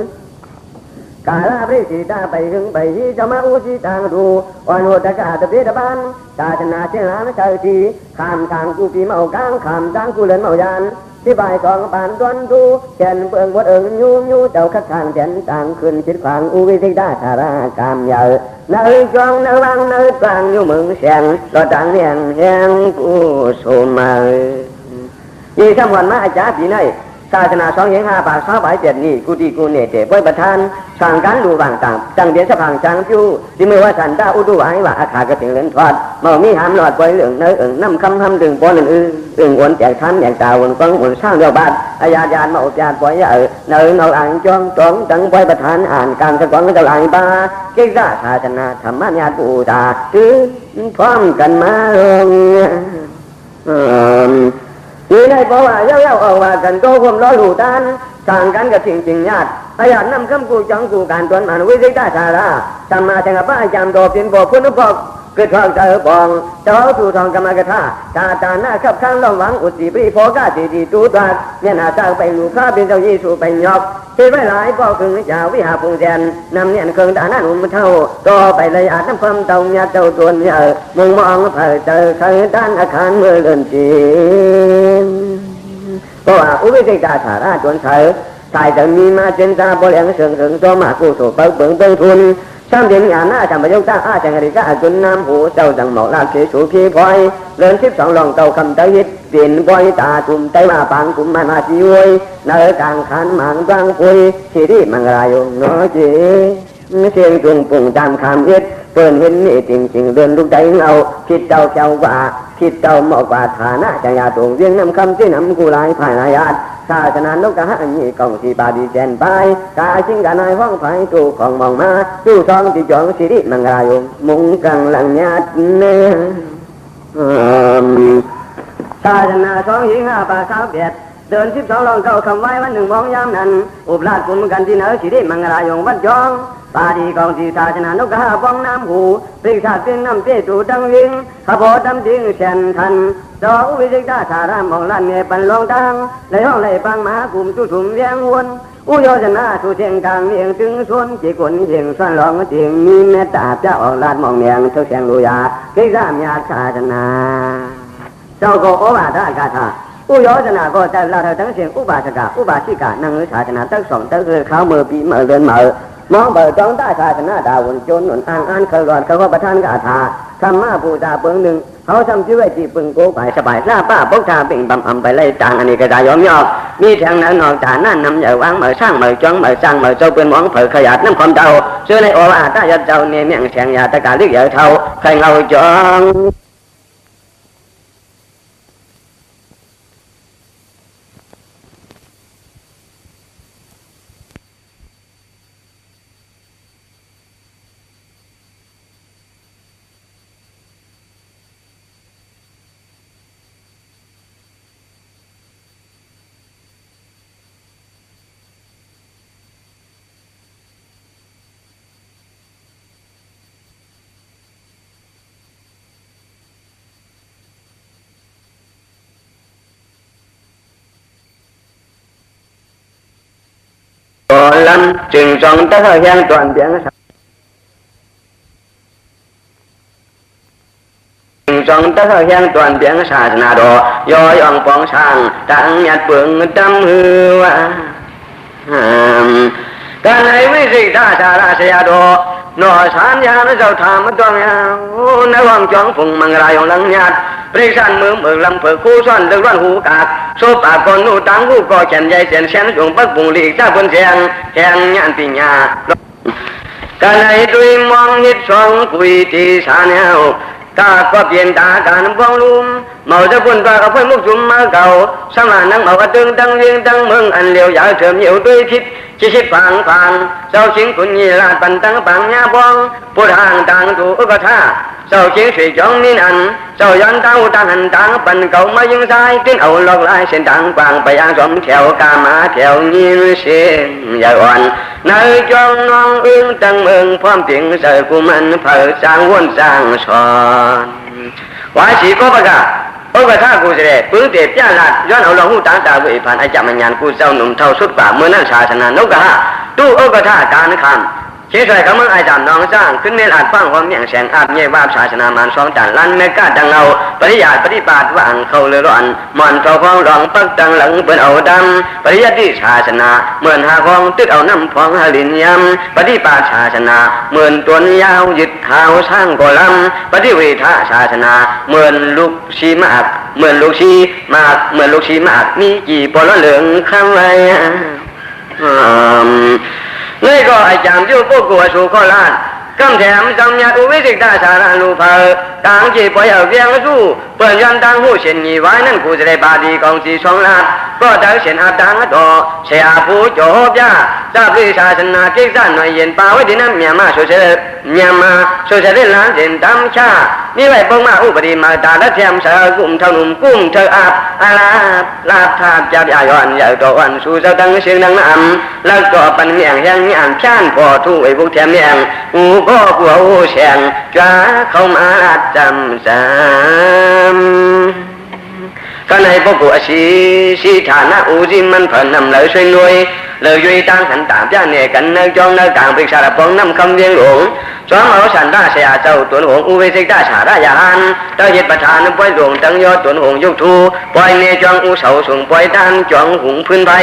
กาลาพริสิตาไปถึงไปจะมาอุสิตังดูวันหัวตะกาตะเปตะปานศาสนาเชื่อหาไม่ใช่ทีข้ามทางกูปีเมากลางข้ามทางกูเล่นเมายาน ที่บ่ายสองผ่านตอนดูแขนเปลืองวัดยูเจ้าขัดทางแขนต่างขึ้นชิดขวางอุวิสิดาธารากามใหญ่เนื้อจองเนื้อวางเนื้อกลางอยู่เมืองเสียงเราต่างเนียงแห่งผู้สมัยยี่สามวันมาอาจารย์ปีไหนศาสนา2 5 ปาก2 7 นี่กูดีกูเนเตะป่วยประทานสั่งการดูบางต่างจังเดียนสะพังจังพิวที่มือว่าสันดาอุดุไว้ว่าอาขากระถึงเล่นทอดเมามีหามหลอดปล่อยเหลืองเนื้อน้ำคำดึงปอนอื่นวนแจกทันอย่างตาวนฟังวนสร้างเดียวบาดอาญาญาณมาอุปยาปล่อยเนื้อนอ่างจองตองจังป่วยประทานอ่านการสะกองจะหลายบาเกี่ยศาสนาธรรมญาติปูตาคือพร้อมกันมานี่ได้บอกว่าเย้าเอาว่ากันโตความร้อยหูตานสั่งกันกับจริงญาติอาญาณำคำกูจังกูการตวนมันวิสิตาชาราจำมาแทงกับป้าจำโดเป็นบอกคุณนุบอกเกิดความเจอปองเจ้าสู่ทองกรรมกท่าตาหน้าขับข้างลองหวังอุตสีปรีโพกาตีตูตราเนี่ยนาจ้างไปลูกข้าเป็นเจ้ายี่สู่ไปยอกเทไว้หลายก็คือจ่าวิหาพงแดนนำเนี่ยเครื่องด่าหน้าหนุ่มเท่าต่อไปเลยอาจน้ำความเต่าเนี่ยเจ้าตัวเนี่ยมุงมองเผยเจอเคยด้านอาคารเมื่อเดินจีนเพราะว่าอุวิสิตาชาราจวนเฉยชายจะมีมาเจนตาบริยังเสริงตัวมากู้ถูกเปิงทุนซ้ำเดียนหยาหน้าจำประโยคตาจังหริกาจนน้ำหูเจ้าจังหมอกลากเสียสูขี้พลอยเดิน12 ลองเต่าคำใจยิดเปลี่ยนปล่อยตาตุ่มใจว่าปังกุมมาจีววยเนื้อกลางขันหมางกลางปุยชีริมังรายงน้อจีเสียงจุงปุ่งตามคำยิดเปิ่นเห็นนี่จริงเดินลูกใจเอาคิดเจ้ากว่าคิดเจ้าหมอกกว่าฐานะจังยาตรงเวียงน้ำคำที่น้ำกูลายภายในญาติศาสนานกกะหันยี่กองสีบาดีแจนไปกาชิงกานายห้องไฟตู้ของมองมาตู้ทองที่จองสิริมังรายงมุงกังหลังญาติเนื้อศาสนา2 5 ปาก3 8เดิน12 ลองเข้าคำไว้วันหนึ่งมองยามนั้นอุปราชกุมกันที่เนื้อสิริมังรายงวัดจองปาดีกองสีศาสนานกกะป้องน้ำหูปริศาจเป็นน้ำเตี้ยตูดังวิ่งขบดำดิ้งเชนทันดอกวิจิตาสารามองลั่นเนปันลองตังในห้องในปังมากลุ่มจุ่มเวียงวนอุโยชนะสุเชียงกลางเลียงถึงส่วนจีกุนเชียงส่วนหลองเชียงมีเมตตาเจ้าออกลาดมองเมียงเท่าเชียงลุยากิจามยาศาสนาเจ้าก็โอวาทากาธาอุโยชนะก็จะลาเท่าทั้งเชียงอุบาสกาอุบาสิกานังศาสนาตั้ง2ตั้งเขามือปีมือเดินมือมองเบิดจ้องตาศาสนาดาวนจนหนุนอ่านเคยรอนเขาก็ประทานกาธาธรรมะปูตาเปิงหนึ่งเขาทำชีวิตจีปึงโกไปสบายลาป้าปกชาเป่งบำอำไปไล่ต่างอันนี้ก็ได้ยอมยอกมีแทงนั้นนอกจากนั้นนำเหยื่อวางเหมือสร้างเหมือจ้องเหมือสร้างเหมือเจ้าเป็นมองเผยขยัดน้ำความเจ้าเชื่อในโอวาทยัดเจ้าเนี่ยเมี่ยงแฉงยาตะการเลี้ยเท่าใครเงาจ้องlắm chừng trong tất thời gian toàn biển trong tất thời gian toàn biển sa na đồ do ông phong sang tặng nhật bường trăm hư cái này mới gì ta ra xe đồ nó sáng ra nó giàu tham nó toàn nó hoàng chọn phùng mang lại ông lăng nhạt pri san mướm ở lâm phở khu xoan được loan hú cạc số bà con nô táng hú co chèn dây chèn xén xuống bắc vùng lì ra vườn chèn nhạn tình nhà cái này tôi mong hít xoong quỳ thì xa nhau ta có tiền ta cả năm phong lùm màu ra quân ta có phải múc chùm má cầu sao mà nắng màu tương tăng liên tăng mừng ăn liều giả thơm nhiều tươi thịt chỉ xếp phàng sau chiến quân nhì là bần tăng bằng nhà bong bột hàng tàng thủ có tha sau chiến suy chọn nên ăn sau dân tao tăng hành tăng bần cầu mà dương sai tiếng ẩu lọc lại xin tăng quàng bày ăn xóm theo ca má theo nhiên xin giờ hoàn nơi cho non ương tăng mừng phong tiếng giờ của mình phở sang quân sang son quá chỉ có bà cả ông bà tha cụ sẽ bướng tiệp cha lạt do ẩu lòng hú tăng ta vị phản ai chạm nhàn cụ sau nụm thâu xuất bả mưa năng xà sẵn nấu cả tu ông bà tha cả nó khám เชื่อใจเขาเมื่อไอ้จำน้องสร้างขึ้นเมลอาจฟังความเมียงแสงอาจเย่ว่าศาสนามันสองจานล้านแม่ก้าดังเอาปริยาปฏิบัติว่างเขาเลยร้อนมันเท่าพองรองปักดังหลังเปิดเอาดำปริยัติศาสนาเหมือนหาของตึกเอาน้ำพองหลินยำปฏิบัติศาสนาเหมือนตัวยาวยึดเท้าสร้างก่อลำปฏิวิทาศาสนาเหมือนลูกชีมากเหมือนลูกชีมากเหมือนลูกชีมากมีกี่ปลเหลืองข้างไรนี่ก็ไอ้จามจู่พวกกัวสู่ข้อลาดกำแถมจำยาอุวิสิกตาสาราลูเพอต่างจีปล่อยเอาเวียงสู้เปิดยันต่างหูเช่นนี้ไว้นั่นกูจะได้บาดีกองสีสองลาดก็เดินเช่นอาต่างต่อเสียผู้โจบยาทราบวิชาชนะเก่งสั้นหน่อยเย็นป่าไว้ที่นั่นเมียมาสุเสด็จเมียมาสุเสด็จล้านเด่นตำชานี่ไว้ปงมาอุปดีมาตาและเทียมเสือกุมเท่านุ่มกุ้งเธออาบอาลาลาทาบจะย้อนใหญ่ตัววันสู่เจ้าตั้งเสียงดังน้ำแล้วก็ปันเมียงยังอ่านช่านพอทุ่ไอ้พวกแถมเมียงอูก็กลัวอูแฉงจ้าเข้ามาจำจำก็ในพวกกูชีฐานะอูจิมันเพิ่นนำเลยช่วยหน่วยเลยยุยตั้งหันตามย่าเนี่ยกันเนื้อจองเนื้อกลางปรึกษาปองน้ำคำเวียงหลวงสองเอาสันได้เสียเจ้าตัวหงอุเวสิกได้ฉาได้ยานเจ้าเหตุประธานปล่อยหลวงตั้งยอดตัวหงยุกทูปล่อยเนจองอุเสาส่งปล่อยด้านจองหุงพื้นไผ่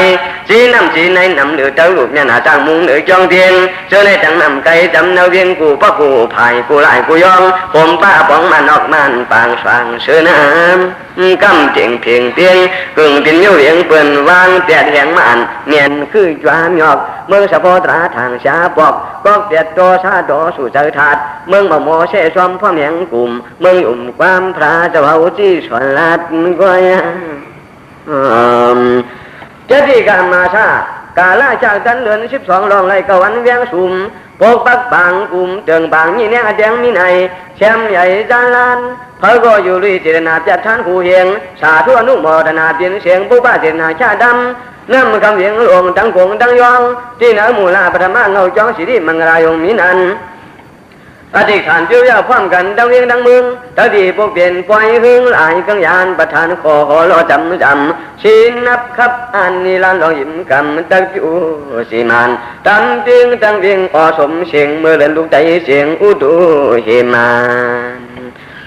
จีน้ำจีในน้ำเหลือเต้าลูกเนี่ยหน้าจ้างมุงเหลือจองเทียนเจอในจังน้ำไก่จำเนาเวียงกูป้ากูภายกูไล่กูยองผมป้าป้องมันออกมันปางสว่างเสือน้ำกำเจียงเพียงเตียงกึ่งเป็นยิ้วเลียงเปิ่นวางเปียดแหงมันเนียนคือจวนหยอกเมืองสะโพตราทางชาปอกก็เปียดโตชาโตสู่ใจถาดเมืองบ่โมเสซ้อมพ่อเมียงกลุ่มเมืองอุ่มความพระเจ้าเฮาจี้สวนลัดก็เจ้าที่การมาชากาล่าจากกันเดือน12รองไรกวันเวียงสุ่มปกปักบางกลุ่มเติงบางนี่เนี่ยแดงมีไหนแชมใหญ่จานลานพระก็อยู่ลุยเจรนาจัดท่านคู่เฮงสาธุอนุโมทนาเปลี่ยนเสียงผู้บ้าเจรนาชาดำน้ำคำเสียงหลวงตั้งกงตั้งยองที่เหนือมูลาปฐมาเงาจ้องสิริมังรายงมีนันอธิษฐานเจ้าย่าพร้อมกันดังเวียงดังเมืองตาดีพวกเปลี่ยนปล่อยหึงหลายกังยานประธานขอรอจำชินนับขับอันนิรันดร์ลองยิ้มกำตักจูสีมันตั้งเตียงตั้งเวียงอสมเสียงเมื่อเล่นลูกใจเสียงอุตุเฮมัน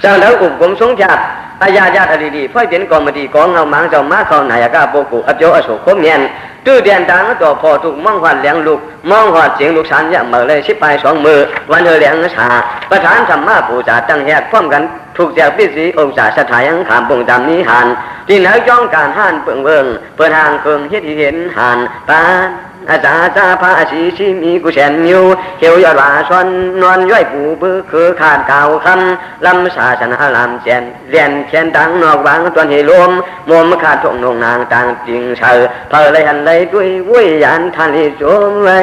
สร้างแล้วอุบกลมสงชาติอาญาญาติดีๆพ่อยเป็นกองมาดีกองเงาหมางเจ้ามาเขานายกาโปกุอัจโจอโศกคมเมียนตื้อเดียนต่างตัวพอถูกมองหัดเลี้ยงลูกมองหัดเสียงลูกสานอย่างเมื่อเลยชิบไป2 มือวันเธอเลี้ยงชาประธานธรรมะปูจาตั้งแยกพร้อมกันถูกแจกพิธีองค์จ่าสถายังขามปงจำนิหารที่เหนือย่องการห่านเปิงเบิงเปิดทางเคิงเฮ็ดเห็นห่านปานอาจารย์จ้าพระชีชีมีกุเชนมิวเขียวยอดว่าซ้อนนอนย่อยปูบื้อคือขาดเก่าคำลำศาสนาลำเจนเรียนเขียนตังนอกวางตัวให้ลมมมขาดทงนงนางต่างจริงเชอเพอเลยหันเลยด้วยวุ้ยยันทันที่โจมไว้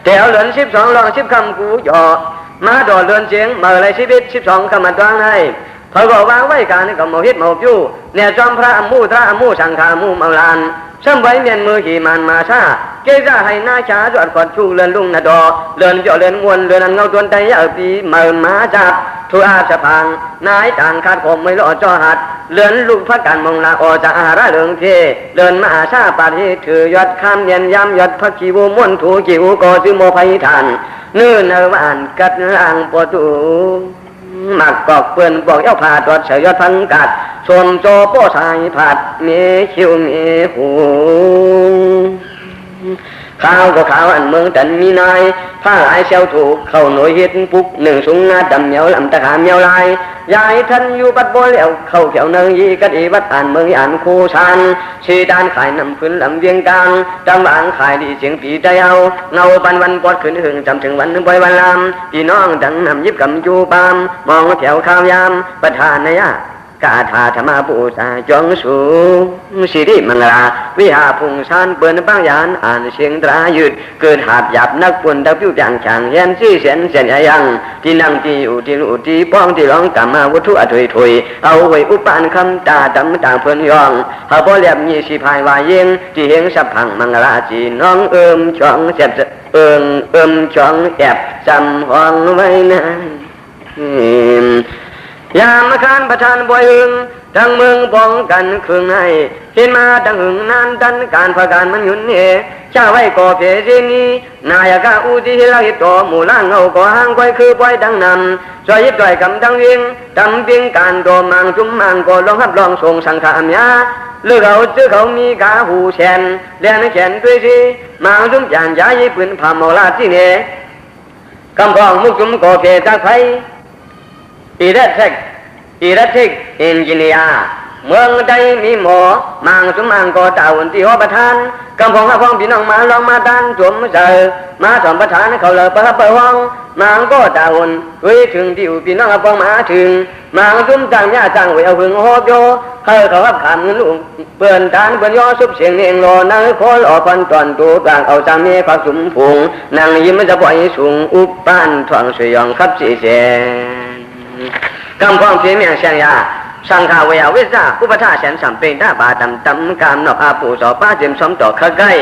แถวเดือน12รอง10 คำกูจ่อมาดอเดือนเสียงเมื่อไรชีวิต12 คำมาตวางให้เขาก็วางไว้การกับโมหิตโมบยู่เนี่ยจอมพระอมูทระอมูสังขามูเมาลานซ้ำไว้เมียนมือขี่มันมาซาเกจ้าให้หน้าชาจอดขอดชูเรือนลุงนาดอเรือนเจาะเรือนมวนเรือนอันเงาตัวใจยาปีเมื่อมาจับทุอาสะพังนายต่างขาดผมไม่รอจอหัดเรือนลูกพระการมองลาออจากอาราเรืองเทเรือนมาซาปาริถือยอดข้ามเย็นยำยอดพระกีวม้วนถูกิวกอซื้อโมภัยทานเนื้อเนื้อหวานกัดล่างปวดตูหมักกอกเปื่อนบอกเย้าผ่าตรวจเสยยอดพังกัดชมโจโป้สายผัดเมคิวเมหูข้าวก็ข้าวอันเมืองตันมีนายผ้าหลายเซลถูกเข้าหน่วยเฮ็ดปุก1 สุงงาดำเหนียวลำตะขามเหนียวลายยายท่านอยู่บัดบ่แล้วเข้าเขียวเนยยีกัดอีวัดอ่านเมืองอ่านคู่ชานชีดานขายน้ำพื้นลำเวียงกลางจำบางขายดีเสียงปีใจเอาเงาปันวันปอดขึ้นหึงจำถึงวันบ่อยวันลำพี่น้องดังนำยิบกำจูปามมองแถวข้าวยามประธานนายกาธาธรรมปูชาจงสูสิริมังลาวิหาพุงชานเปิดบางยานอ่านเสียงตรายืดเกิดหาบหยับนักปุ่นตะพิวจางช่างเห็นซี่เสียนเสียนยังที่นั่งที่อยู่ที่รู้ที่ป้องที่ร้องกำมาวัตถุอถุยถุยเอาไว้อุปานคำตาดำต่างเพื่อนยองหาบ่เลียบมีสิพายวายเย็นที่เห็นสับพังมังลาจีน้องช่องเจ็บช่องแอบจำห้องไว้นั้น ยามคานประทานบ่อยหึงทั้งเมืองป้องกันเครื่องให้เห็นมาตั้งหึงนานดันการพาการมันหยุนเหชาไว้ก่อเพเจนีนายกาอุติฮิลาฮิตโตหมู่ล่างเงาก่อห้างไว้คือปล่อยดังนำช่วยยิบด้วยกำดังเวียงดำเพียงการโดมังจุ่มมังก่อลองหับลองส่งสังขามยาเลือกเอาเจอเขามีกาหูแฉนเลียนแขนด้วยสิมังจุ่มจานยาญี่ปุ่นพามอลาที่เนกำพองมุกจุ่มก่อเพตาไฟอีเดเทคอินจิเนียเมืองใดมีหมอมังจุ่มมังก่อเต่าที่หัวประธานกำพองพ้องพี่น้องมาลองมาดันจุ่มเจอมาสอนประธานเขาเลยประทับประวังมังก็เต่าคุยถึงที่พี่น้องพ้องมาถึงมังจุ่มจังยาจังไว้เอาหึงหอบโยเขาขับขามเงินลูกเปื่อนทานเปื่อนย่อซุบเสียงเนียงรอนั่งคอหล่อพันตอนตัวกลางเอาจางเมียผักสุ่มผงนั่งยิ้มมันจะปล่อยสูงอุปปานทวงสยองขับสีเสกำพองเพียงเมียงเชียงยาสังฆาเวอวิสาอุปถาแสนสัมเป็นหน้าบาดำตำกามนอกอาปูสอป้าเจิมซ้อมต่อข้าใกล้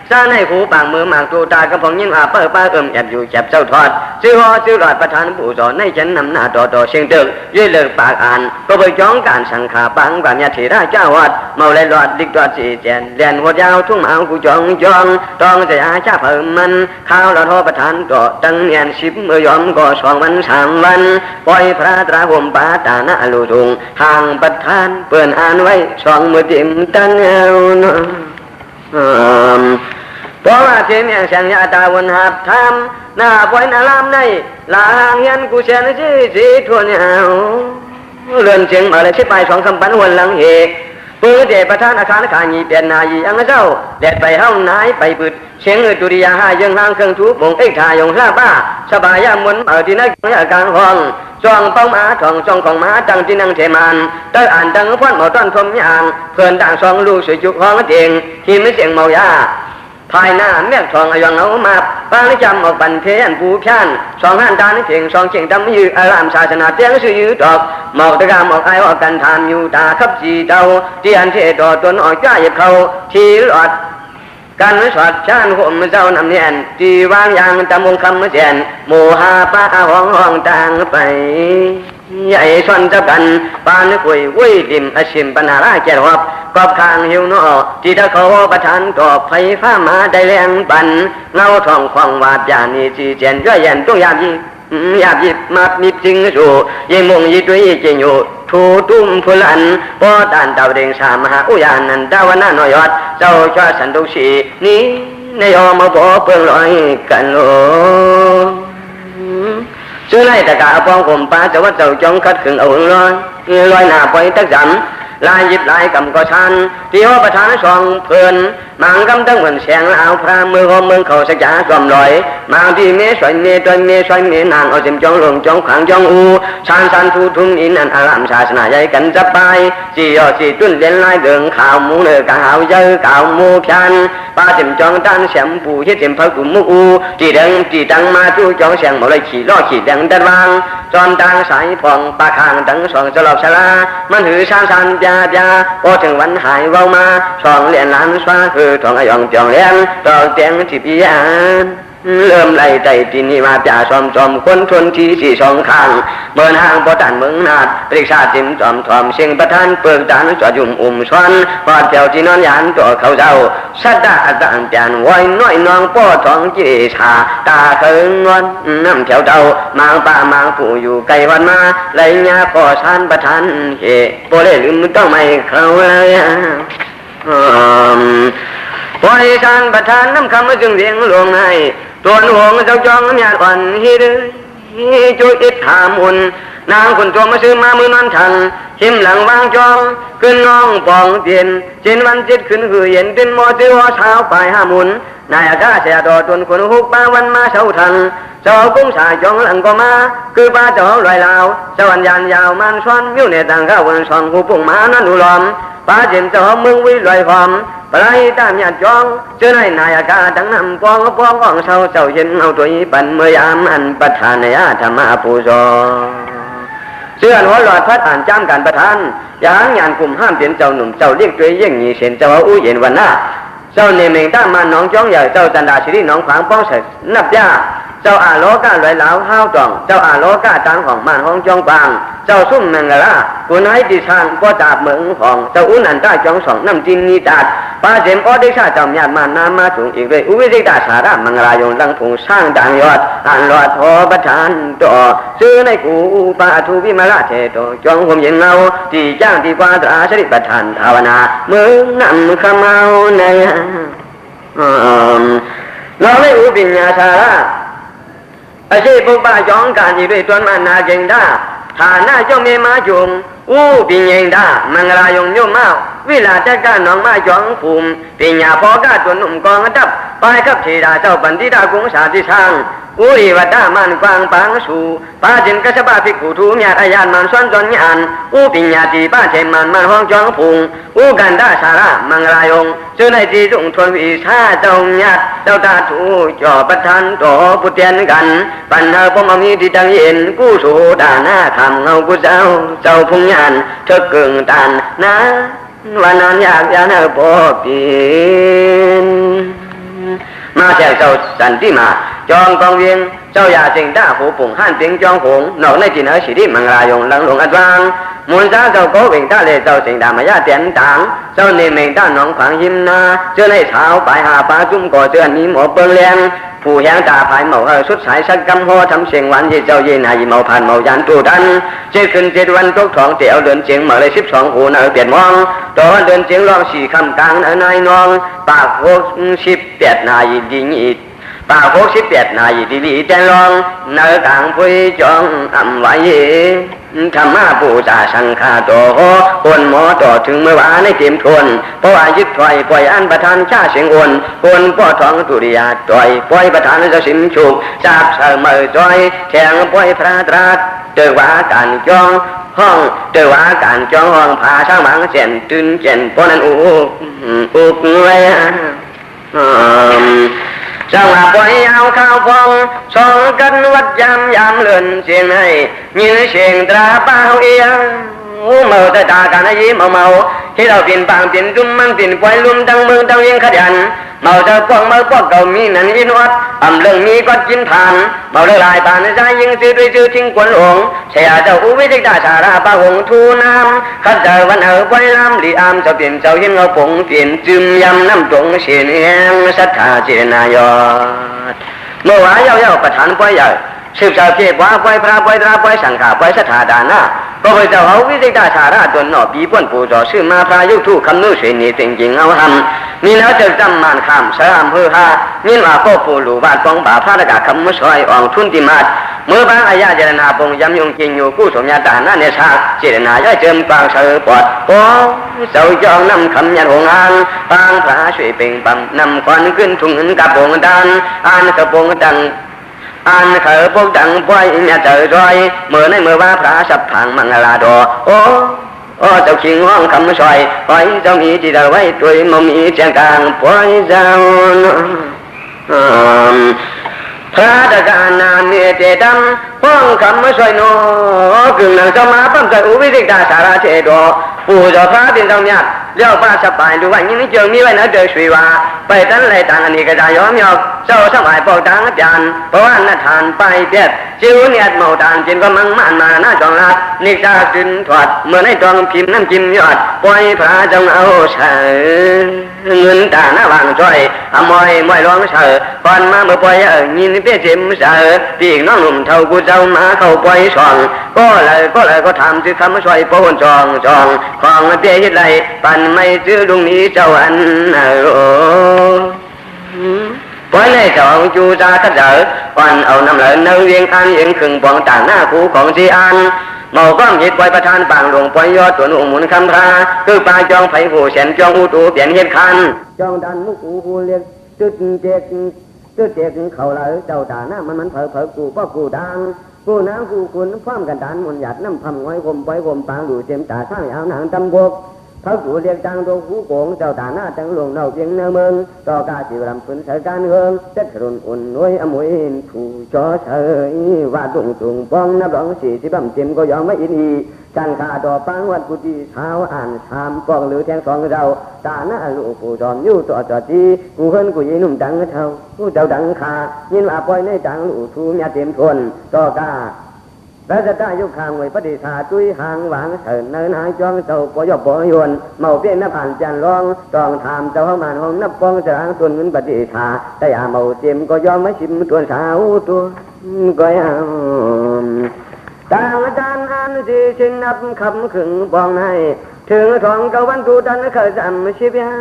ซาในหูปางมือหมางตูตากำพองยิ่งอาเปิดป้าแอบอยู่แอบเจ้าทอดซื้อหอซื้อหลอดประธานปูสอนในฉันนำหน้าต่อเชียงตึกยื่นเลิกปากอ่านก็ไปจ้องการสังฆาปังความยาถีราเจ้าวัดเมาเลยหลอดดิกหลอดสีแจนเลียนหัวยาวทุ่งเอากูจ้องต้องจะยาชาเพิ่มมันข้าวเราทอประธานต่อตั้งเนียนสิบเมื่อยอมก็2 วัน3 วันปล่อยพระตราห่มปาตานาลูทุงห่างประธานเปื่อนอ่านไว้2 มือติ่มตั้งเอาเพราะว่าเทียมอย่างเสียงยาตาวนหับทำหน้าปล่อยหน้าลามในลางยันกูเชียนสีทั่วเนี่ยเรือนเสียงมาเลยชิบไป2 คำปันวันหลังเหปื้อเดประธานอาคารขายีเปลี่ยนนายีอังเจ้าแดดไปห้องนายไปปืดเสียงดุริยาหายังห่างเครื่องทุบบงเอกทายงลาบ้าสบายยามมุนที่นักกลางห้องจ้องเป้าหมาทองจ้องของหมาตั้งที่นั่งเทมันตั้งอ่านตั้งพ่นหมอต้นพรมยางเพื่อนต่าง2 ลูกสวยจุกห้องเตียงที่ไม่เสียงเมายาภายหน้าแม่ทองอยางเอามาปางจำออกบันเทียนผู้พิาน2 หันตาเพียง2 เชียงดำยืออารามศาสนาเตียงสื่อดอกหมอกตะกามออกไอออกกันทานอยู่ตาขับจีเตาเตียนเทดอตนออกจ้าเหยียบเขาทีหลอดกันสอดชานห่มเจ้านำเนียนที่วางยางตะมงคำเสียนโมหาป้าห้องต่างไปใหญ่ส่วนจับกันปานคุยวุ้ยดิมอชิมปัญหาแก่รอบกอบข้างหิวนอที่ถ้าเขาประทานกอบไฟฟ้ามาได้แรงปันเงาทองควงวาดยานีจีเจนย่อยยันต้องยาบยิบมามีจริงสู่ยังมงยิด้วยจริงอยู่ทูตุ้มพุลันปอดานดาวเด้งสามหาอุยานันดาวนาหน่อยอดเจ้าชาสันตุสีนี้ในอมาบ่เปิงลอยกันโลชื่อไรตะกาปองผมป้าจะว่าเจ้าจงคัดขึงเอาลอยหน้าปล่อยตักจำลายยิบลายกำก็ชันที่หัวประธาน2 เพื่อนมังกำตั้งเหมือนแสงเอาพระมือหอมเมืองเขาสักยาจอมลอยมังที่เมสวยเมตอยเมสวยเมนางเอาจิมจองหลงจองขวางจองอูชันทูทุ่งอินอันอารามศาสนาใหญ่กันจะไปจียอจีตุ้นเลี้ยนลายเดิงข่าวมูเนื้อกาวเยอะข่าวมูพันป้าจิมจองตันเสียมปูเฮ็ดจิมพักกุมมูอูจีดังจีตังมาจู้จองเสียงหมดเลยขี่ล้อขี่ดังดัดวางจอมตังสายผ่องปาคางดัง2 สลบชลามันหือชันยาพอถึงวันหายเว้ามา2 เหรียญล้านสวาคือทองยองจองเลี้ยงตอกเตียงที่พิยานเริ่มไล่ใจตีนี่มาจ่าซอมคนทนที่4 2 ข้างเบินห้างปอตันเมืองนาดปริกษาจิมจอมทอมเสียงประธานเปิกตานจอดยุ่มช้อนพอดแถวที่นอนยานตัวเขาเจ้าสัตตาต่างจานไว้น้อยน้องป้อทองจีชาตาเคิงนวลน้ำแถวเจ้ามางป่ามางผู้อยู่ไกลวันมาไรเงี้ยก่อชานประธานเหโปเล่ลืมต้องไม่เขาเลยพอให้ชานประธานน้ำคำจึงเสียงลงในตัวหวงเจ้าจองญาติอ่อนฮิดจุอิดถามุนนางคนตัวมาซื้อมามือนอนทันหิมหลังวางจองขึ้นน้องปองเตียนจินวันจิตขึ้นคือเย็นเป็นมอจือว่าเช้าปลาย5 มุนนายอากาเสียดอตนคนหุบป้าวันมาเช้าทันเจ้ากุ้งสายจองหลังก็มาคือป้าเจ้าลอยลาวสวรรค์ยานยาวมันซ้อนมิ้วในต่างข้าววันซ้อนหูปุ่งมานั่นดูลอมป้าเจิมเจ้าเมืองวิลอยความปลายตามญาติจองเจอในนายอากาดังนำปองอ่องเช้าเจ้าเย็นเอาตัวอีปันเมื่อยามอันประธานในอาธรรมะปูโซเชื่อหัวหลอดพัดอ่านจ้ำการประธานอย่างงานกลุ่มห้ามเปลี่ยนเจ้าหนุ่มเจ้าเรียกตัวเยี่ยงนี้เสียนเจ้าอู้เย็นวันหน้าเจ้าเนเมงต้ามาน้องจ้องใหญ่เจ้าจันดาชิริน้องขวางป้องเสร็จนับยา เจ้าอาโลก้าลอยเหลาห้าวจ่องเจ้าอาโลก้าจานของบ้านห้องจองปางเจ้าซุ่มแมงกะลากุนให้ดิฉันก็จับเมืองของเจ้าอุนันต้าจองสองน้ำจินนีจัดป้าเจมออดิชาจอมญาติมานามาสูงอีกเลยอุวิจิตาสาระมังรายงลังผงสร้างดังยอดอ่านหลอดทอประทานต่อซื้อในกูปาทูวิมาลาเทโตจองห่มเย็นเงาที่จ้างที่ฟ้าตราสริประทานภาวนาเมืองนำขมเอาในเราไม่อุปิญญาสาระอาชีพปุบะจองการที่ด้วยตัวมันนาเก่งได้ฐานะเจ้าเมมาจุงอุปิญญาได้มังรายงโยมเมาวิลาจักการน้องมาจองภูมิปิญญาพอกาตัวหนุ่มกองดับไปกับทีดาเจ้าปันติดากรุงสาธิช่างอุริวัดามันกวางปางสูป้าจินกษบาภิกขุทูมีอาญานมันส่วนจนญานอุปิญญาตีป้าเชมันห้องจองพุงอุกันดาสาระมังรายงเจ้าในที่จงทวนวิชาเจ้าญาติเจ้าตาถูจ่อประทานต่อปุเตียนกันปัญหาพมมีที่ดังเย็นกู้สู่ดาหน้าทำเงากู้เจ้าพุงญานเธอเกิงตานนะวันนั้นอยากจะเนอพอปีนมาแจกเจ้าสันติมาจองกองเวียงเจ้าอย่าจิงด้าหูปุ่งห้านเตียงจองหงนอกในจินเอสิริมังรายงหลังหลวงอัดวางมูลซาเจ้าโกเวงตาเลเจ้าจิงดามายาเตียนต่างเจ้าเนเมงด้านน้องฝังหิมนาเจ้าในเท้าปลายหาปลาจุ่มก่อเจ้านี้หมอเปิงเลียงผู้แหงตาภายเมาสุดสายสักกำหัวทำเสียงหวานยี่เจ้าเย็นหายเมาผ่านเมายันตูดันเจ็ดขึ้น7 วันตกท้องเตี๋ยวเดินเจียงมาเลย12 หูเนอเปลี่ยนมองต่อเดินเจียงร้อง4 คำกลางเนอนายน้องปาก68 นายดีนีปาก68 นายดีแจงร้องเนอกลางพุยจองอ่ำไว้ธรรมะปูจาสังฆาโตคนหมอต่อถึงเมื่อวานในเต็มทนเพราะว่ายึดถอยปล่อยอันประทานชาเสียงอ่อนคนป้อท้องตุริยาต่อยปล่อยประทานจะสิมฉุกจับเสมอจอยแทงปล่อยพระตรัสเจอว่าการจองห้องเจอว่าการจองห้องพาช่างหวังเสียนตื่นเจนเพราะนั้นอุกไว้จังหวะปล่อยเอาข้าวฟองสองกันวัดยามเลื่อนเสียงให้ยินเสียงตราเป้าเอียงเมาแต่ตากันยิ้มเมาที่เราเปลี่ยนปางเปลี่ยนจุ่มมันเปลี่ยนปล่อยลุ่มดังเมืองดังยังขยันเมาจะป้องเมาป้องเก่ามีนันยินวัดอำเรื่องมีก็กินผ่านเมาเลยลายผ่านใจยิงซื้อด้วยซื้อทิ้งกวนหลงเสียเจ้าอุวิจิตาสาราปะหงทูน้ำขัดเจอวันปล่อยลำลีอามเจ้าเปลี่ยนเจ้าเห็นเงาผงเปลี่ยนจึมยำน้ำจงเสียนแหงศรัทธาเจนายอดเมื่อวานเย้าประธานปล่อยใหญ่สืบสาวเก็บว่าปล่อยพระปล่อยตราปล่อยสังฆาปล่อยศรัทธาดานะพระพุทธเจ้าเอาวิจิตาสาราตัวหนอปีป้วนปูจอชื่อมาพระยุทุคำนู้เสนีจริงเอาทำมีแล้วจะจำมันคำสามเพื่อหายินว่าพ่อปู่หลูบาทปองบ่าพระตะกาคำมุสอยอ่องทุนติมาดเมื่อบางอายาเจรนาปงยำยงกินอยู่กู้สมญาตาหน้าเนชาเจรนาย่อยเจิมกลางเสือปอดโอ้เจ้าจองนำคำยันหงอันปางพระช่วยเป่งบังนำควันขึ้นทุ่งกับปงดันอันกระปงดังอันเขยพวกดังปล่อยเนี่ยเจอรอยเมื่อในเมื่อว่าพระสับพังมังลาดโอ้เจ้าคิงห้องคำซอยปล่อยเจ้ามีที่เดาไว้ตัวมมีเสียงกลางปล่อยเจ้าพระตะการนาเมเจดำห้องคำซอยโนกึ่งหนังสมาปั้มใจอุวิจิตาสาราเชโดปู่เจ้าพระดินตรงเนี้ยเลี้ยวป้าสบายดูว่ายิ่งเจอมีไว้นะเจอชีวาไปตั้งเลยต่างอันนี้ก็จะย้อมยอกเจ้าสมัยปอกดังจานเพราะว่านัทานไปเด็ดจิ้วเนี่ยเมาทานจินก็มั่งมันมาหน้าจองลัดนิกาจินถอดเมื่อในจองพิมพ์น้ำจิ้มยอดปล่อยพระจงเอาเสือเงินตาหน้าวางจ้อยมอยร้องเสือก่อนมาเมื่อปล่อยยินเปี้ยจิ้มเสือปีกน้องหนุ่มเท่ากูเจ้ามาเข้าปล่อยช่องก็เลยก็ทำที่คำช่วยโป้นจองของเตี้ยยิดไหลปันไม่ซื้อลุงนี้เจ้าอันปล่อยในเจ้าจูจาขัดเจอก่อนเอาน้ำเหลือเนื้อเวียงอันเวียงขึงปองต่างหน้าคู่ของจีอันเมาก้อมยิดปล่อยประธานปางหลวงปล่อยยอดตัวหนุ่มหมุนคำพาคือปลาจองไผ่หูเสียนจองอูตูเปลี่ยนเหตุคันจองดันมุกหูเรียกจุดเจ็กเขาเลยเจ้าตาหน้ามันเผลอกูป้อกูดังกูน้ำกูคุณฟ้ามกันดานมนหยัดน้ำพำไว้คมปล่อยคมปางดูเจ็มตาข้างเอาหนังตำบก เขาอยู่เรียกจังโดผู้โกงเจ้าตาหน้าจังหลวงเราเพียงเนื้อเมืองต่อกาจิวรำฝืนใส่การเฮืองเจ็ดขรุนอุ่นน้อยอมวยผู้จอเฉยว่าตุงตุงป้องนับร้องสี่ที่บั่มจิมก็ยอมไม่อินอีจันขาดอปังวัดกุฏิเท้าอ่านชามปองหรือแทงสองเราตาหน้าลูกผู้จอมยู่ต่อจอจีกูเฮิรนกูยีนุ่มดังเท่าผู้เจ้าดังขายินว่าปล่อยในจังลูกทูมีเต็มทนต่อกาและจะได้ยุคางไว้ปฏิชาตุยหางหวางเถินเนินหางจองเจ้าปอยบปอยวนเมาเปี้ยนนับผ่านจันร้องตองถามเจ้าห้องมันห้องนับปองจางตุนเงินปฏิชาแต่อาเมาเต็มก็ยอมไม่ชิมตัวสาวตัวก็ยอมต่างอาจารย์อันที่ชิงนับคำขึงปองให้ถึงทองเกวันตูดันเคยจำชีพยา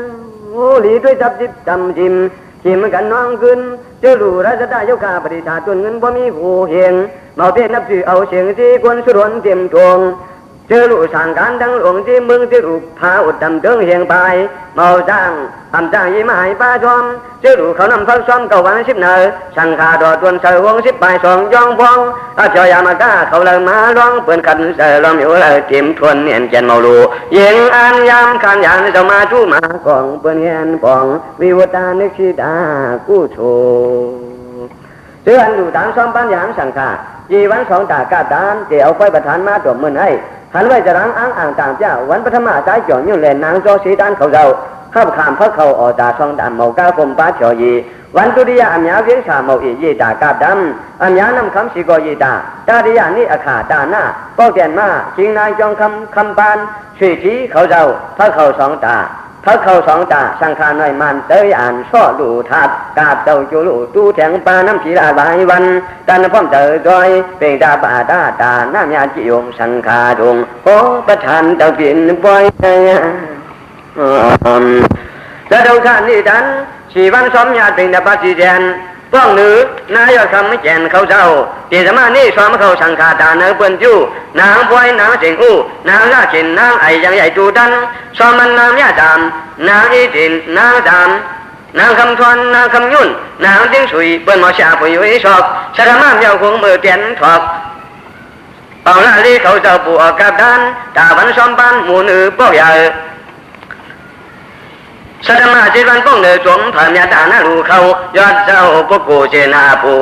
โอ้หลีด้วยจับจิบจำจิมชิมกันน้องขึ้นเจ้าลูราชได้ยกขาปฏิชาตุนเงินบ่มีผู้เห็นเมาเพี้ยนนับสื่อเอาเสียงที่ควรสุรวนเต็มทวงเจอลูกสั่งการดังหลวงที่มึงที่รูปพาอุดดำเติงเฮียงไปเมาจ้างทำจ้างยี่มาให้ป้าชมเจอลูกเขานำพักซ้อมเก่าวันสิบเนอสั่งขาดอดวนเสือวงสิบใบสองย่องพองอาเจ้ายามาก้าเขาเลยมาร้องเปิ่นขันเสือล้อมอยู่เลยเต็มทวนเนียนแกนเมาลูยิงอันยามขันยานเจ้ามาชู้มากองเปิ่นเฮียนปองวิวตานึกชีดากู้โชเตือนดูตามซ้อมปัญญาสั่งขายีวันสองตากาดานเดี๋ยวไฟประธานมาตัวมือให้หันไว้จะรังอ้างอ่างต่างเจ้าวันปฐมาใจจ่อยุ่งเล่นนางโจสีดานเขาเราข้ามขามพระเขาออกจากช่องดำเมาก้าคมป้าเฉยยีวันตุริยาอัญญาเวียงชาเมาอียีตากาดำอัญญานำคำสิกอยีตาตาดิยานี่อาขาตาหน้าป้องแกนมาชิงนายจองคำปานช่วยชี้เขาเราพระเขาสองตาพระเขาสองตาสังขารหน่อยมันเตยอ่านซ้อดูทัดกาบเจ้าจูลูตู้แทงปาน้ำชีลาบายวันตันพร้อมเตยดอยเป็นตาบาตาตาน้ำยาจิยงสังขาดงโอประทานเจ้ากินบ่อยและดาวขันนี่ดันชีวันซ้อมยาเป็นดาบจีแจนป้องหรือนายคำไม่แจนเขาเจ้าเดี๋ยวมานี่ซ้อมเขาสังขาตาเนื้อเปิ้นจู้นางพวยนางเสียงอู้นางราชินนางไอยังใหญ่จูดันซ้อมมันนางยาจามนางอีจินนางจามนางคำทวนนางคำยุ่นนางจิ้งสุยเปิ้นหมอชาปุยวิชอบสารมามเยาคงมือเตียนถอกเป่าหน้าลีเขาเจ้าปู่ออกกับด้านตาวันซ้อมบ้านหมู่นือป้อใหญ่สัตมาจิตวันป้องเนือจงผ่านยาตาหน้ารูเขายอดเจ้าพวกกูเจนาปู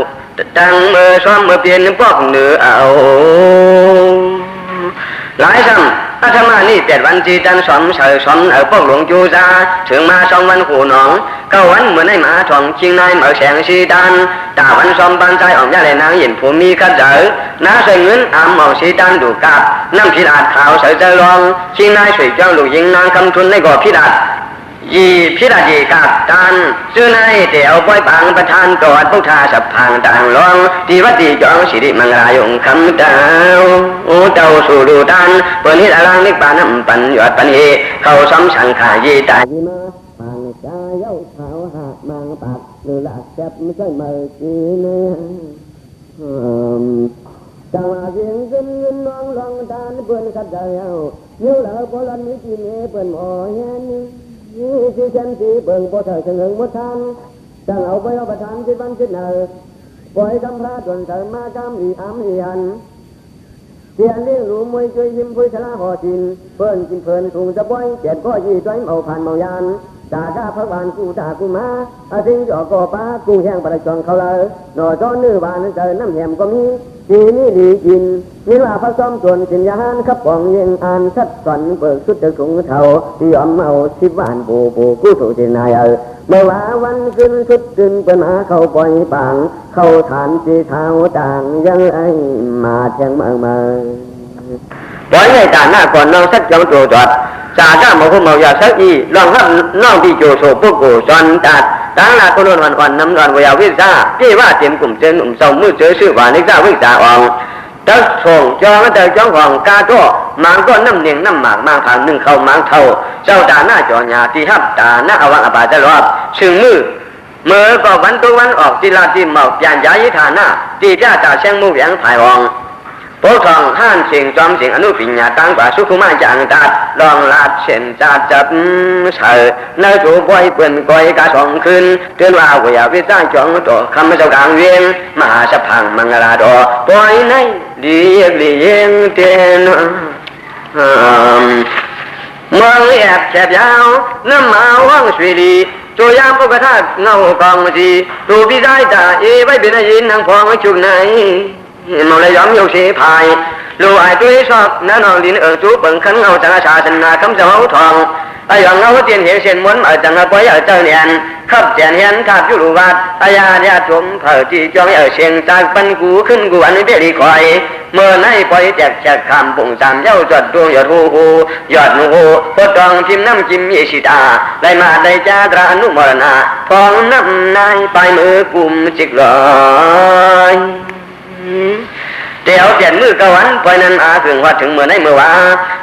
ดังเมื่อซ้อมเมื่อเปลี่ยนป้องเนือเอาหลายซ้ำอาตมานี่เจ็ดวันจีจันซ้อมเฉยซ้อมเอาป้องหลวงจูซาถึงมาสองวันหูหนองเก้าวันเหมือนไอ้หมาทองชิงนายเหมือแสงสีดันตาวันซ้อมบานใจออกยาเลยนางเห็นผู้มีขัดเจอน้าใส่เงินอามเอาสีดันดูกาบน้ำพิลาดขาวใส่ใจรองชิงนายสวยเจ้าลูกยิงนางคำทุนในก่อพิลาดยีพิราจีกับตันซื้อนายเดี๋ยวปล่อยปังประทานตอดพุทธาสับพังต่างร้องดีวัดดีจองสิริมังรายงคำดาวโอ้เจ้าสู่ดูดันเปิดนิดอลังนิกปาน้ำปันยอดปันเฮเขาซ้ำสังขายีตายมาปังใจเย้าขาวหากมังปักหรือหลักแก็บไม่ใช่เมื่อกี้เนี่ยจังหวะเสียงขึ้นเงินน้องลองตาเพื่อนขัดใจเอาเนื้อเหล่าพลันมิจิเมเพื่อนหมอเห็นที่ฉันที่เบิ่งพอเธอเสนอหมดทานจังเอาไปเอาประทานที่บ้านที่ไหนปล่อยคำพระจนเธอมากำอีอ้ำอีหันเสียเลี้ยงรู้มวยช่วยยิ้มพุยชลาพอจินเพิ่นกินเพลินถุงจะบ่อยเจ็ดก็ยี่จ้อยเมาผ่านเมายานตาข้าพักบานกูตากูมาอาทิงจอกอป้ากูแห้งประจองเขาเลยหน่อจ้อนนื้อบานเจอน้ำแหมก็มีดีนี่ดีกินนี่ว่าพระซ้อมส่วนกินยาหานขับปองยิงอ่านชัดสันเบิกสุดเดือดถุงเท่าที่ยอมเอาสิบวันปูกู้ถูกที่นายเมื่อว่าวันขึ้นสุดขึ้นเป็นมาเข้าปล่อยปังเข้าฐานจีเท้าต่างยังไอมาเทียงเมืองมาปล่อยในต่างหน้าก่อนน้องสักจองตัวจอดจ่าจ้าหมอคุณหมอยาสักอีลองรับน้องที่โจโซพวกกูจอนตัดตั้งหน้าคนวันอ่อนน้ำร้อนวิยาวิซ่าที่ว่าเตรียมกลุ่มเจนหนุ่มเศร้ามือเจอชื่อว่านิซ่าวิซ่าอ่องตักส่งจองแต่จ้องของกาโต้มังก็น้ำเนียงน้ำหมากมังทางหนึ่งเข้ามังเท่าเจ้าตาหน้าจอหยาที่ฮับตาหน้าอวังอบาจะรอบซึ่งมือเมื่อก็วันตัววันออกที่ลาที่เมาเปลี่ยนย้ายฐานะที่จ้าจ่าเชียงมูเวียงภายหองโพทองห้านเสียงจอมเสียงอนุปิญญาตั้งกว่าสุขุมาจังตัดลองลาดเช่นจัดจับเสือเนื้อจูบอยเปื่อนก้อยกาสองคืนเตือนว่าวิยาวิซ่าจองตัวคำเจ้ากลางเวียงมหาสะพังมังลาดอปล่อยในเลียงเตียนเมือง แอบแฉบยาวน้ำมาว่างสวยดีตัวยามพวกกระทาเงากองสีตูพี่ได้ตาไว้เป็นยินทางพองจุกไหนมองเลยย้อมโยกเสียพายลูไอ้ตัวชอบน้านองดินจูเปิงขันเงาจังอาชาชนะคำเจ้าทองไอ้ยองเงาเตียนเหียเสียนม้วนจังอาปอยเจ้าเนียนขับแจนเฮียนขับยุรุวัดอายาญาชมเผอที่จองเสียงจากปันกูขึ้นกูอันนี้เบรีคอยเมื่อไหนปล่อยแจกแจกคำปุ่งสามเย้าจอดดวงยอดหูยอดหูพอตองพิมน้ำจิ้มยี่สิตาได้มาได้จ้าตรานุมรณะทองน้ำนายไปมือกุมจิกลอยเดี๋ยวเปลี่ยนมือกวันปล่อยนั้นถึงว่าถึงเมื่อไหนเมื่อวา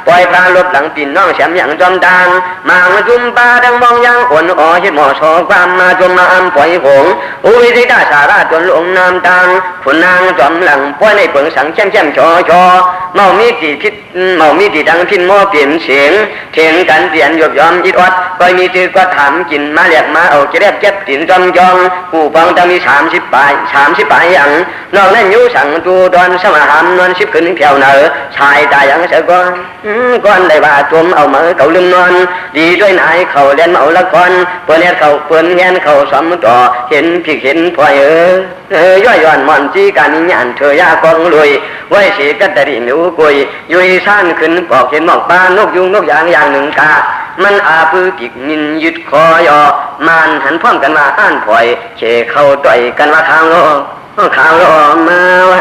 ปล่อยพาลบหลังปิ่นน้องแฉมอย่างจอมดังมาจุ่มปลาดังมองยังอ่อนเห็ดหมอชอความมาจมมาอันปล่อยหงอุ้ยได้ด่าสาราจนลงน้ำตังคุณนางจอมหลังปล่อยในเปิงสังแช่มชอเมามีตีพิษเมามีตีดังพินหม้อเปลี่ยนเสียงเถียงกันเตียนหยบยอมยิดวัดปล่อยมีตือก็ถามกินมาเรียกมาเอาจะเรียบเจ็บติ่นจอมจองผู้ฟังจะมี30 ปลายอย่างนอกนั้นยูสั่งตูดอนสมาหามนวล10 ขึ้นเพียวเนอชายตายอย่างเสือก้อนได้บาจมเอามือเขาลืมนอนดีด้วยนายเขาเล่นเมาละครเปิดเน็ตเขาเปิดเงี้ยเขาสอมต่อเห็นพี่เห็นพลอยย่อยย้อนมอนจีการนิยานเธอยากองรวยไว้สีกัตริมิวกุยยุยซ่านขึ้นปอกเห็นหมอกปลานกยุงนกอย่างหนึ่งกามันอาปือกิกนินยึดคอยอมันหันพร้อมกันมาอ่านพลอยเชเข้าต่อยกันว่าข้าวโลมาวะ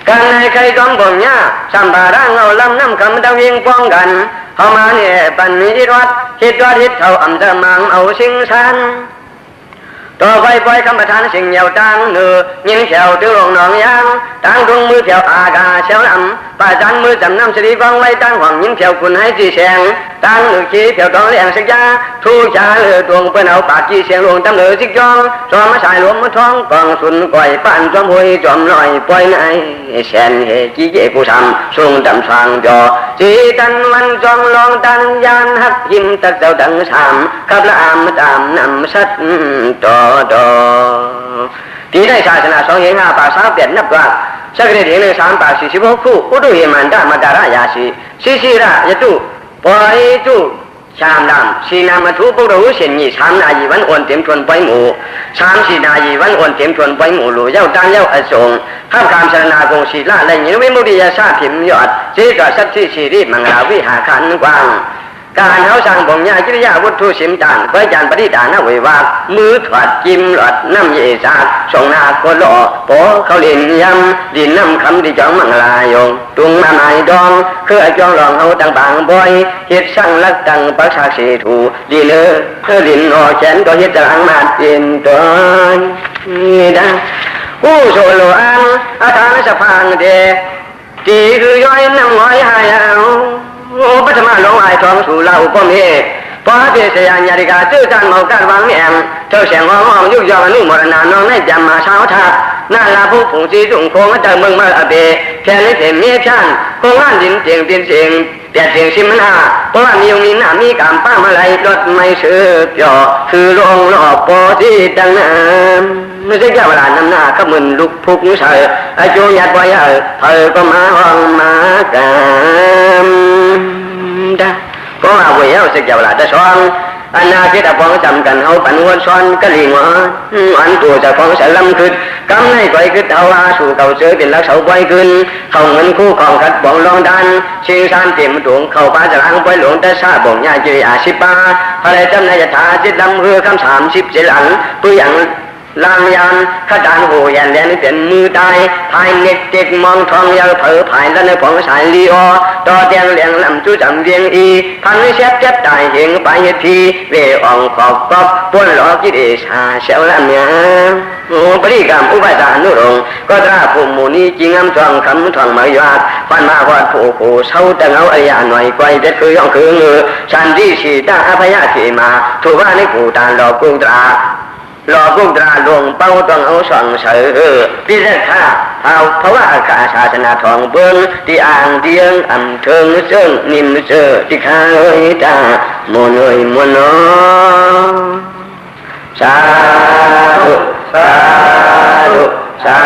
กันให้ใครต้องบ่นยาสัมบาร่างเอาลำน้ำคำตะเวียงป้องกันเข้ามาเนี่ยปันนิรัตฮิตเท่าอำจะมังเอาสิงสันต่อไปปล่อยคำประทานสิ่งเหยาตังเนื้อยิงแถวตื้อหลงหนองยางตั้งตรงมือแถวอากาเชวลำป่าจันมือจำน้ำสรีฟังไว้ตั้งหวังยิงแถวคุณให้จีแสงตั้งหนึ่งขี้แถวตองแรงสักยาทูชาเลือดวงเปิ้นเอาปากจีเสียงหลวงตำเหนือสิกจองจอมมาสายหลวงมาท้องกองสุนก่อยป้านจอมหวยจอมลอยปล่อยในแสนเหจีเจกูทำส่งดำสางจอจีตันวันจอมลองตันยานหักหิมตักเจ้าดังสามขับละอามตามนำสัตต่อที่ได้ศาสนา2 เหง5 ปาก3 เปลี่ยนนับว่าสักเดือน1 3 ปาก46 คู่อุดุเหมันดามาการายาสีระยตุปอยตุชามดำสีนามาทุปุรุเสียนี่3 นาทีวันอ่อนเต็มทวนปอยหมู3-4 นาทีวันอ่อนเต็มทวนปอยหมูหลู่เย้าตั้งเย้าอสงข้ามคำสรณากงศีลาและยินวิมุติยาชาพิมยอดเจตสัตที่สีรีมังลาวิหาขันกว้างการเฮาสั่งบ่งยากิริยาวัตถุสิมจานไว้จานปฏิดานะเววามือถอดจิ้มหลอดน้ำเยซาส่งนาโกโลโปเขาเล่นยำดินน้ำคำที่จ้องมังลายงตุงมาหมายดองคือไอจ้องหลองเฮาต่างบางบ่อยเฮ็ดสั่งลักตังปักษาสีถูดีเลยดินหอแขนก็เฮ็ดจังมาเตียนตัวนี่ดังผู้โซโลอังอาทานสะพางเดตีคือย่อยน้ำง้อยหายเอาปัจจุบันลงไอทองสู่เราป้อมเฮพอเทศยานยาริกาชื่อการเมาการวางแหงเธอเสียงห้องยุกยอนุมรณาน้องให้จำมาเช้าทักน่าลาผู้ผงสีสุ่งโค้งเติมเมืองมาอเบแค่นี้เห็นเมียชันโค้งอันดินเสียงเปลี่ยนเสียงเปลี่ยนเสียง15เพราะว่ามีหน้ามีกามป้ามาไหลรถไม่เสือจ่อคือลงหลอกปอที่ดังน้ำไม่ใช่แค่เวลานำหน้าก็มึนลุกพุกเสยไอโจยัดไว้เธอก็มาห้องมากามก็ว่าเวลสิเจ้าละจะซ้อนอันนาคิดฟ้องจำกันเฮาปันวนซ้อนก็ลิงอันตัวจะฟ้องสลัมขึ้นกำให้ไกวขึ้นเฮาอาสู่เก่าเสือเป็นลักเสาไว้ขึ้นเข้าเงินคู่ของขัดบ้องลองดันชิงซานเต็มดวงเข้าป่าจะล้างไว้หลวงแต่ซาบ่งยาจีอา10 ปาพระใดจำในยถาจิตลำเรือคำ30 เจริญตัวอย่างลางยานขดานหูยันแลนเป็นมือตายภายเน็กเจ็กมองทองยาวเผอภายแล้วในผงสายลีอต่อเตียงเลี้ยงลำจูจำเวียงอีพันเช็ดเจ็บตายเหงไปทีเวอ่องขอบกอบป้นหลอกกิเลสาเชลละเมียโอ้ปริกรรมอุปาทานุรงก็ตราภูมินี้จริงอำทองคำทองมายาฟันมาวัดผู้เศร้าแต่เงาอริยาหน่อยไกวเด็ดคือย่องคือเงือชันที่สีตาอภัยเขมาถูกว่าในกูตาหลอกกุตราหลอกกุตราลงเป้าต้องเอาส่องเสือพิเศษข้าเอาเพราะว่าอากาศาสนาทองเบิ้งที่อ่างเดียงอำเทิงเซิงนิมเสือที่ข้าเอ้ยตาโมนเอ้ยโมนอสาธุสาธุสา